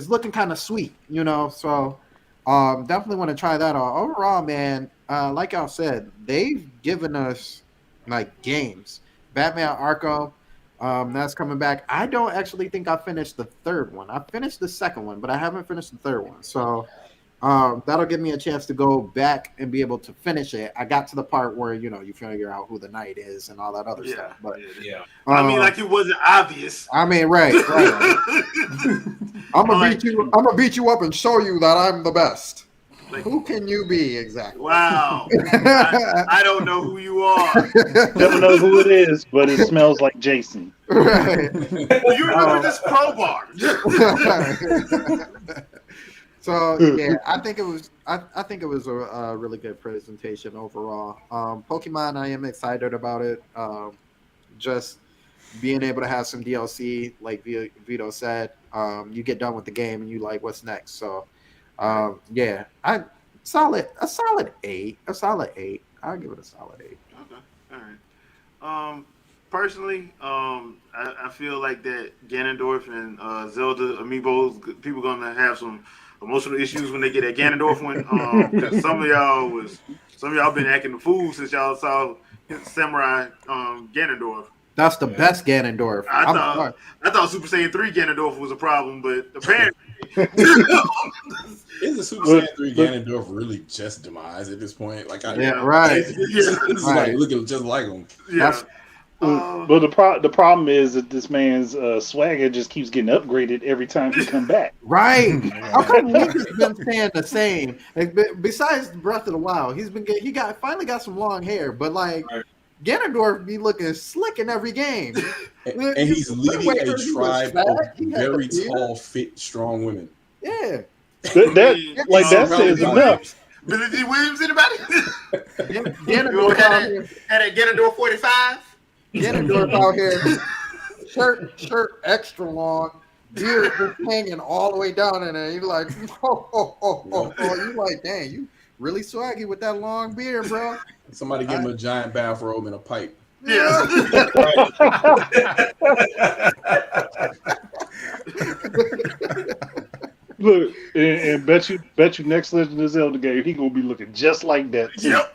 looking kind of sweet, you know. So definitely want to try that out. Overall, man, like y'all said, they've given us like games. Batman Arkham. That's coming back. I don't actually think I finished the 3rd one. I finished the 2nd one, but I haven't finished the 3rd one. So that'll give me a chance to go back and be able to finish it. I got to the part where you figure out who the knight is and all that other stuff. But I mean, like it wasn't obvious. I mean, right. I'm gonna beat you up and show you that I'm the best. Like, who can you be exactly? Wow. I don't know who you are. Don't know who it is, but it smells like Jason. Right. Well, you remember this crowbar. So yeah, I think it was a really good presentation overall. Pokemon, I am excited about it. Just being able to have some DLC, like Vito said, you get done with the game and you like, what's next? So yeah, a solid 8. A solid 8. I'll give it a solid 8. Okay, all right. Personally, I feel like that Ganondorf and Zelda amiibos, people gonna have some emotional issues when they get that Ganondorf one. Because some of y'all been acting the fool since y'all saw Samurai Ganondorf. That's the best Ganondorf. I thought Super Saiyan 3 Ganondorf was a problem, but apparently Is the Super Saiyan 3 Ganondorf really just demise at this point? Like, right. It's like looking just like him. Yeah. But the problem is that this man's swagger just keeps getting upgraded every time he come back. Right. How come Link has been staying the same? Like, besides Breath of the Wild, finally got some long hair, but like Ganondorf be looking slick in every game. And he's leading a tribe of very tall, fit, strong women. Yeah. That says enough. Billy D. Williams, anybody? Ganondorf out here. Had a Ganondorf 45? Ganondorf out here. Shirt extra long. Beard just hanging all the way down in there. You're like, oh. You like, dang, you really swaggy with that long beard, bro. Somebody give him a giant bathrobe and a pipe. Yeah. Look, and bet you next Legend of Zelda game, he gonna be looking just like that too. Yep.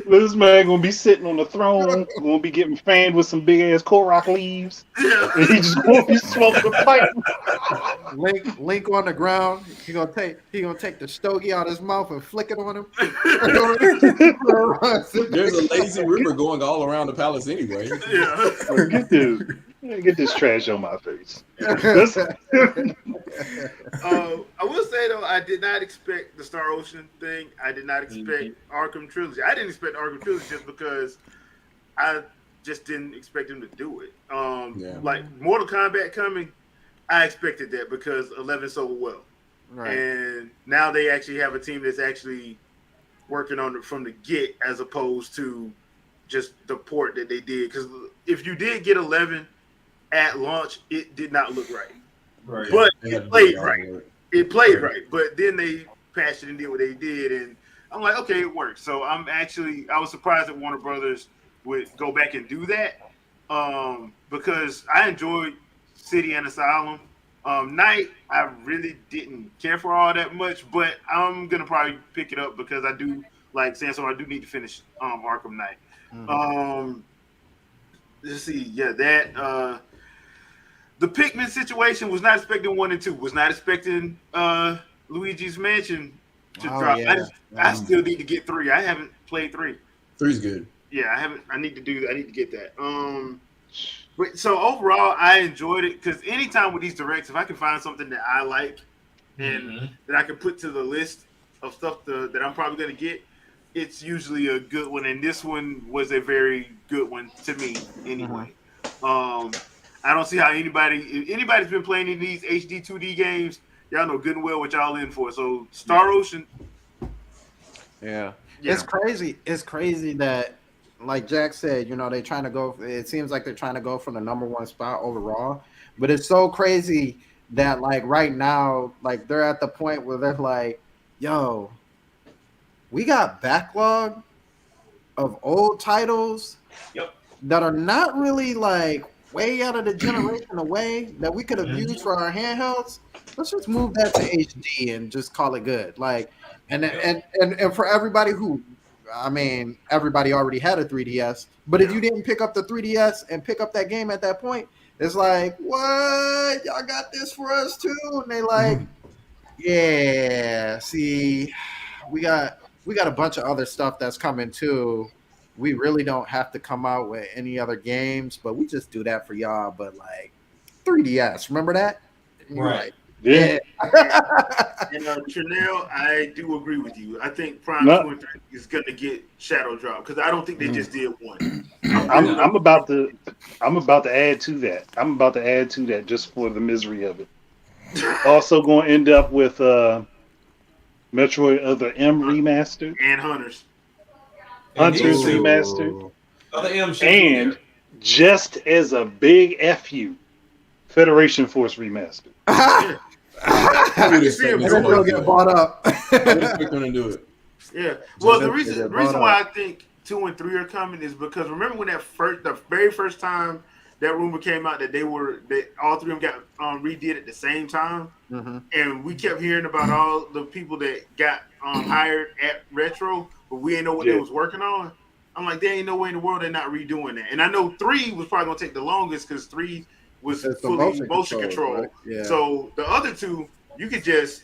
This man gonna be sitting on the throne, gonna be getting fanned with some big ass Korok leaves, and he just gonna be smoking a pipe. Link on the ground. He gonna take the stogie out of his mouth and flick it on him. There's a lazy river going all around the palace anyway. Yeah. Get this trash on my face. I will say though, I did not expect the Star Ocean thing. I did not expect Arkham Trilogy. I didn't expect Arkham Trilogy just because I just didn't expect him to do it. Like Mortal Kombat coming, I expected that because 11 sold well. Right. And now they actually have a team that's actually working on it from the get as opposed to just the port that they did. Because if you did get 11 at launch, it did not look right. But it played right. It played right. But then they patched it and did what they did. And I'm like, okay, it works. So I was surprised that Warner Brothers would go back and do that. Because I enjoyed City and Asylum. Night, I really didn't care for all that much, but I'm going to probably pick it up because I do, like Samson, I do need to finish Arkham Knight. Let's see. Yeah, that... the Pikmin situation was not expecting 1 and 2. Was not expecting Luigi's Mansion to drop. Yeah. I still need to get 3. I haven't played 3. 3's good. Yeah, I haven't. I need to do that. I need to get that. But so overall, I enjoyed it because anytime with these directs, if I can find something that I like and that I can put to the list of stuff that I'm probably going to get, it's usually a good one. And this one was a very good one to me anyway. I don't see how if anybody's been playing in these HD 2D games, y'all know good and well what y'all in for. So Star Ocean. Yeah. It's crazy. It's crazy that, like Jack said, they're trying to go. It seems like they're trying to go for the number 1 spot overall. But it's so crazy that, like, right now, like, they're at the point where they're like, yo, we got backlog of old titles that are not really, like, way out of the generation away that we could have used for our handhelds. Let's just move that to HD and just call it good. Like, and for everybody who, I mean, everybody already had a 3DS, but if you didn't pick up the 3DS and pick up that game at that point, it's like, what? Y'all got this for us too? And they like, yeah, see, we got a bunch of other stuff that's coming too. We really don't have to come out with any other games, but we just do that for y'all. But like 3DS, remember that? Right. Yeah. And Chanel, I do agree with you. I think Prime 2 and 3 is going to get Shadow Drop because I don't think they just did 1. I'm about to add to that. I'm about to add to that just for the misery of it. Also going to end up with Metroid Other M remastered and Hunters remastered, Other M and just as a big FU, Federation Force remastered. I would expect And them then to they'll do get it. bought up. I would expect them to do it. Yeah. Well, the Just reason get brought why I up. think 2 and 3 are coming is because remember when the very first time that rumor came out that all three of them got redid at the same time, and we kept hearing about all the people that got hired at Retro, but we didn't know what they was working on. I'm like, there ain't no way in the world they're not redoing that. And I know 3 was probably gonna take the longest because 3 was It's the fully motion motion control, control. right? Yeah. So the other 2, you could just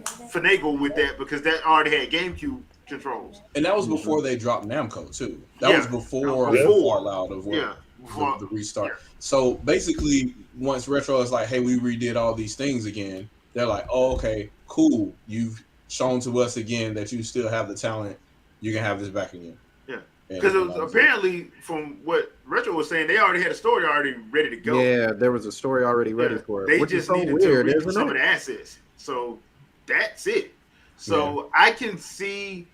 finagle with that because that already had GameCube controls. And that was before they dropped Namco too. That was before the fallout of the restart. So basically, once Retro is like, "Hey, we redid all these things again," they're like, "Oh, okay, cool. You've shown to us again that you still have the talent. You can have this back again." Yeah, because apparently, from what Retro was saying, they already had a story already ready to go. Yeah, there was a story already ready for it. They Which is just so needed weird, to redo isn't some it? of the assets. So that's it. So I can see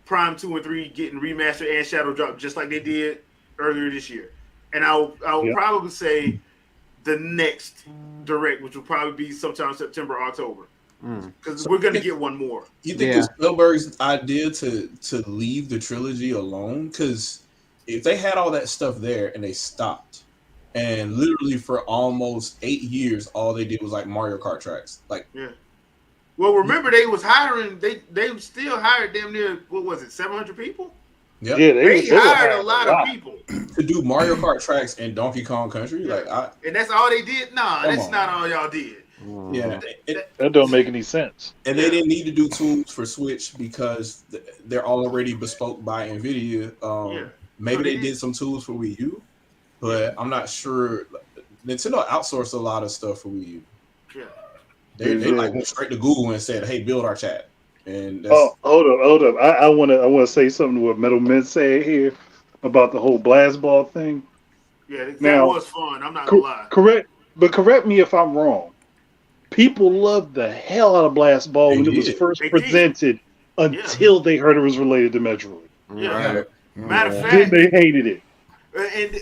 Prime 2 and 3 getting remastered and shadow dropped just like they did earlier this year. And I'll probably say the next direct, which will probably be sometime September, October. Because we're gonna get one more. You think it's Spielberg's idea to leave the trilogy alone? Because if they had all that stuff there and they stopped, and literally for almost 8 years, all they did was like Mario Kart tracks. Like, well, remember they was hiring. They still hired damn near what was it, 700 people? Yep. Yeah, they hired a lot of people to do Mario Kart tracks in Donkey Kong Country. And that's all they did. Nah, that's not all y'all did. Yeah, that don't make any sense. And they didn't need to do tools for Switch because they're already bespoke by Nvidia. Maybe they did some tools for Wii U, but I'm not sure. Nintendo outsourced a lot of stuff for Wii U. Yeah, they like went straight to Google and said, "Hey, build our chat." And hold up! I want to say something to what Metal Men said here about the whole blast ball thing. Yeah, that now, was fun. I'm not gonna lie. Correct me if I'm wrong. People loved the hell out of Blast Ball when it was first presented until they heard it was related to Metroid. Yeah. Right. Matter of Then fact, they hated it.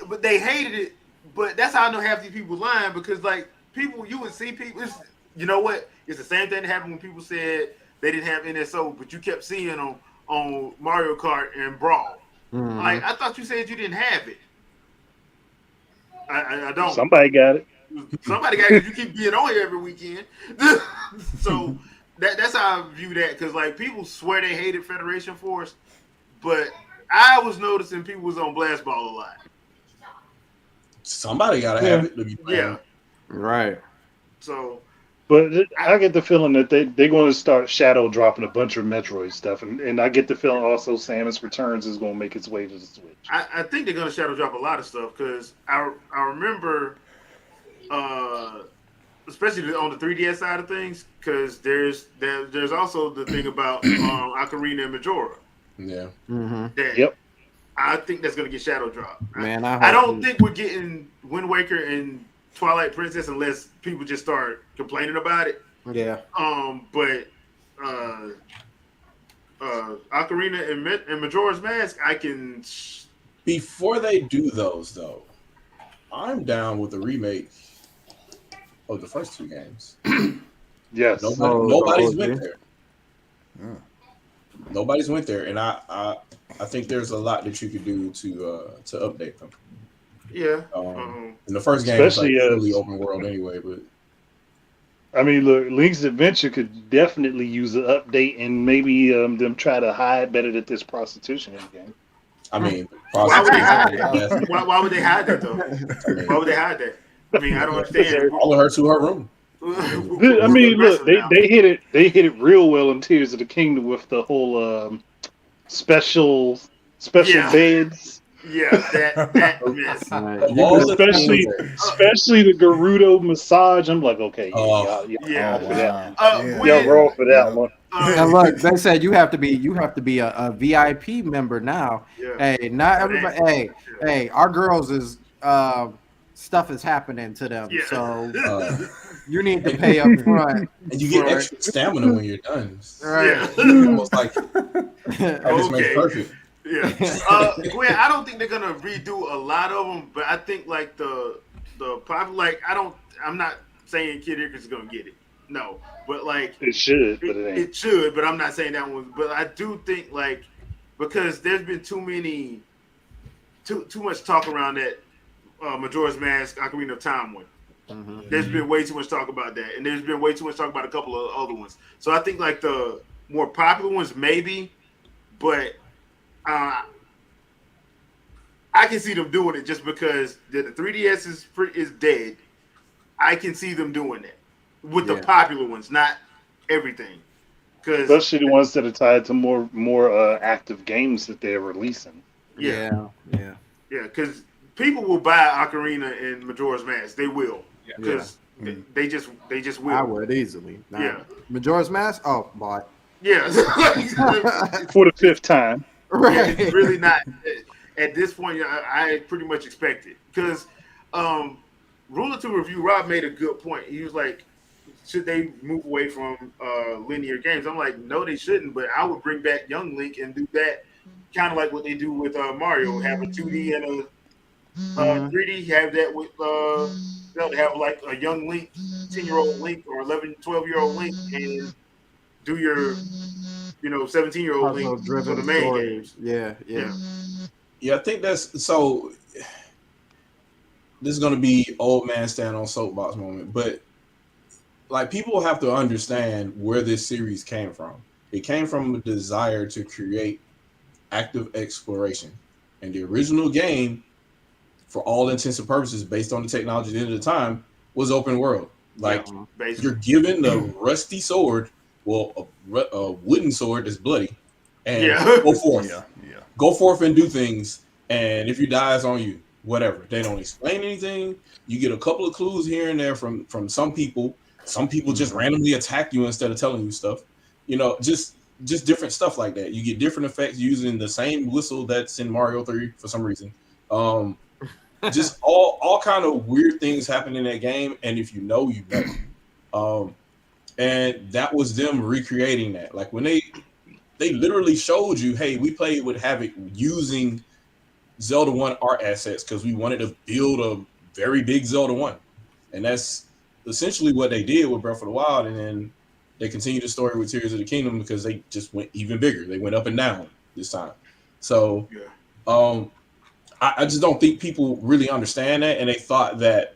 But they hated it. But that's how I know half these people lying because like people, you would see people. You know what? It's the same thing that happened when people said they didn't have NSO, but you kept seeing on Mario Kart and Brawl. Like I thought you said you didn't have it. I don't. Somebody got it. Somebody got it. You keep being on here every weekend. So that's how I view that because like people swear they hated Federation Force, but I was noticing people was on Blast Ball a lot. Somebody gotta have it to be playing. Right. So, but I get the feeling that they're going to start shadow dropping a bunch of Metroid stuff, and I get the feeling also Samus Returns is going to make its way to the Switch. I think they're going to shadow drop a lot of stuff because I remember, especially on the 3DS side of things, because there's also the thing about Ocarina and Majora. Yeah. That I think that's going to get shadow dropped. Man, I don't think we're getting Wind Waker and Twilight Princess unless people just start complaining about it. Yeah. But Ocarina and Majora's Mask, I can. Before they do those, though, I'm down with the remake of the first 2 games. Yes. Nobody's went there. Nobody's went there, and I think there's a lot that you could do to update them. Yeah. In the first game, especially it's like really open world anyway, but I mean, look, Link's Adventure could definitely use an update, and maybe them try to hide better that there's prostitution in the game. I mean, why would they hide that? Why would they hide that though? Why would they hide that? I mean, I don't understand. All of her to her room. I mean, look, they hit it. They hit it real well in Tears of the Kingdom with the whole special beds. Yeah, that mess. Especially the Gerudo massage. I'm like, okay, y'all roll for that one. And look, they said you have to be a VIP member now. Yeah. Hey, not everybody. Hey, our girls is stuff is happening to them, so you need to pay up front. And you get extra stamina when you're done. Right. Almost like just makes perfect. Yeah. Gwen, I don't think they're gonna redo a lot of them, but I think like the popular, like I'm not saying Kid Icarus is gonna get it. No, but like it should, but it ain't. It should, but I'm not saying that one. But I do think like because there's been too much talk around that Majora's Mask Ocarina of Time one. There's been way too much talk about that, and there's been way too much talk about a couple of other ones. So I think like the more popular ones maybe, but I can see them doing it just because the 3DS is dead. I can see them doing that with the popular ones, not everything. Especially the ones that are tied to more active games that they're releasing. Yeah. Because people will buy Ocarina and Majora's Mask. They will. Because they just will. I would easily. Nah. Yeah. Majora's Mask? Oh, boy. Yeah. For the 5th time. Right. Yeah, it's really not. At this point, I pretty much expect it. Because Ruler 2 Review, Rob made a good point. He was like, should they move away from linear games? I'm like, no, they shouldn't. But I would bring back Young Link and do that kind of like what they do with Mario. Have a 2D and a 3D. Have that with they'll have like a young Link, 10-year-old Link or 11, 12-year-old Link, and do your 17-year-old Link for the main games. Yeah. I think that's so. This is gonna be old man stand on soapbox moment, but like people have to understand where this series came from. It came from a desire to create active exploration, and the original game, for all intents and purposes, based on the technology at the time, was open world. Like you're given the rusty sword, well, a wooden sword that's bloody, and go forth. Go forth and do things, and if you die, it's on you. Whatever. They don't explain anything. You get a couple of clues here and there from some people. Some people just randomly attack you instead of telling you stuff. Just different stuff like that. You get different effects using the same whistle that's in Mario 3 for some reason. Just all kind of weird things happen in that game, and if you know, you know. And that was them recreating that. Like when they literally showed you, hey, we played with Havoc using Zelda 1 art assets because we wanted to build a very big Zelda 1. And that's essentially what they did with Breath of the Wild. And then they continued the story with Tears of the Kingdom because they just went even bigger. They went up and down this time. So I just don't think people really understand that. And they thought that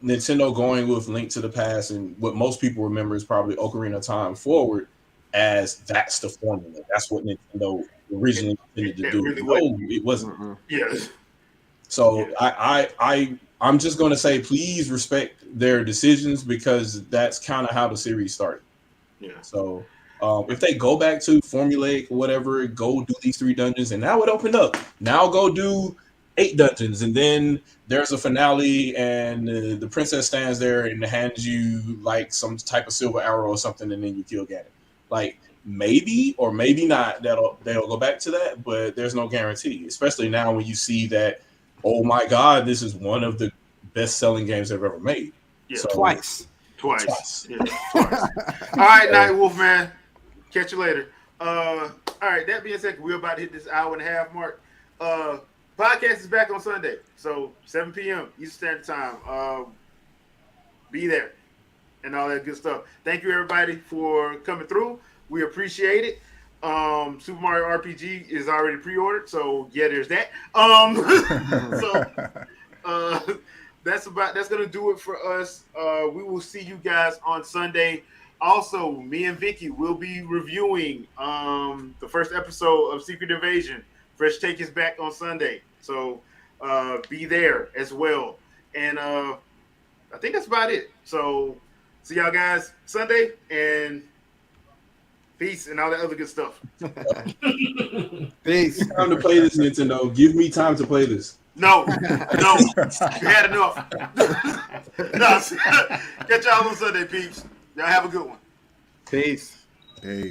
Nintendo going with Link to the Past and what most people remember is probably Ocarina of Time forward as that's the formula. That's what Nintendo originally intended to do. Really no, it wasn't. Yes. So I'm just going to say, please respect their decisions because that's kind of how the series started. Yeah. So if they go back to formulaic, whatever, go do these 3 dungeons, and now it opened up. Now go do 8 dungeons, and then there's a finale, and the princess stands there and hands you like some type of silver arrow or something, and then you kill Ganon. Like maybe or maybe not they'll go back to that, but there's no guarantee. Especially now when you see that, oh my God, this is one of the best-selling games they've ever made. Yeah, so, twice. Yeah, twice. All right, Night Wolf, man. Catch you later. All right, that being said, we're about to hit this hour-and-a-half mark. Podcast is back on Sunday, so 7 p.m. Eastern Standard Time. Be there and all that good stuff. Thank you, everybody, for coming through. We appreciate it. Super Mario RPG is already pre-ordered, so yeah, there's that. That's gonna do it for us. We will see you guys on Sunday. Also, me and Vicky will be reviewing the first episode of Secret Invasion. Fresh Take is back on Sunday, so be there as well. And I think that's about it. So see y'all guys Sunday, and peace and all that other good stuff. Peace. Time to play this, Nintendo. Give me time to play this. No, you had enough. No, catch y'all on Sunday, peeps. Y'all have a good one. Peace. Peace.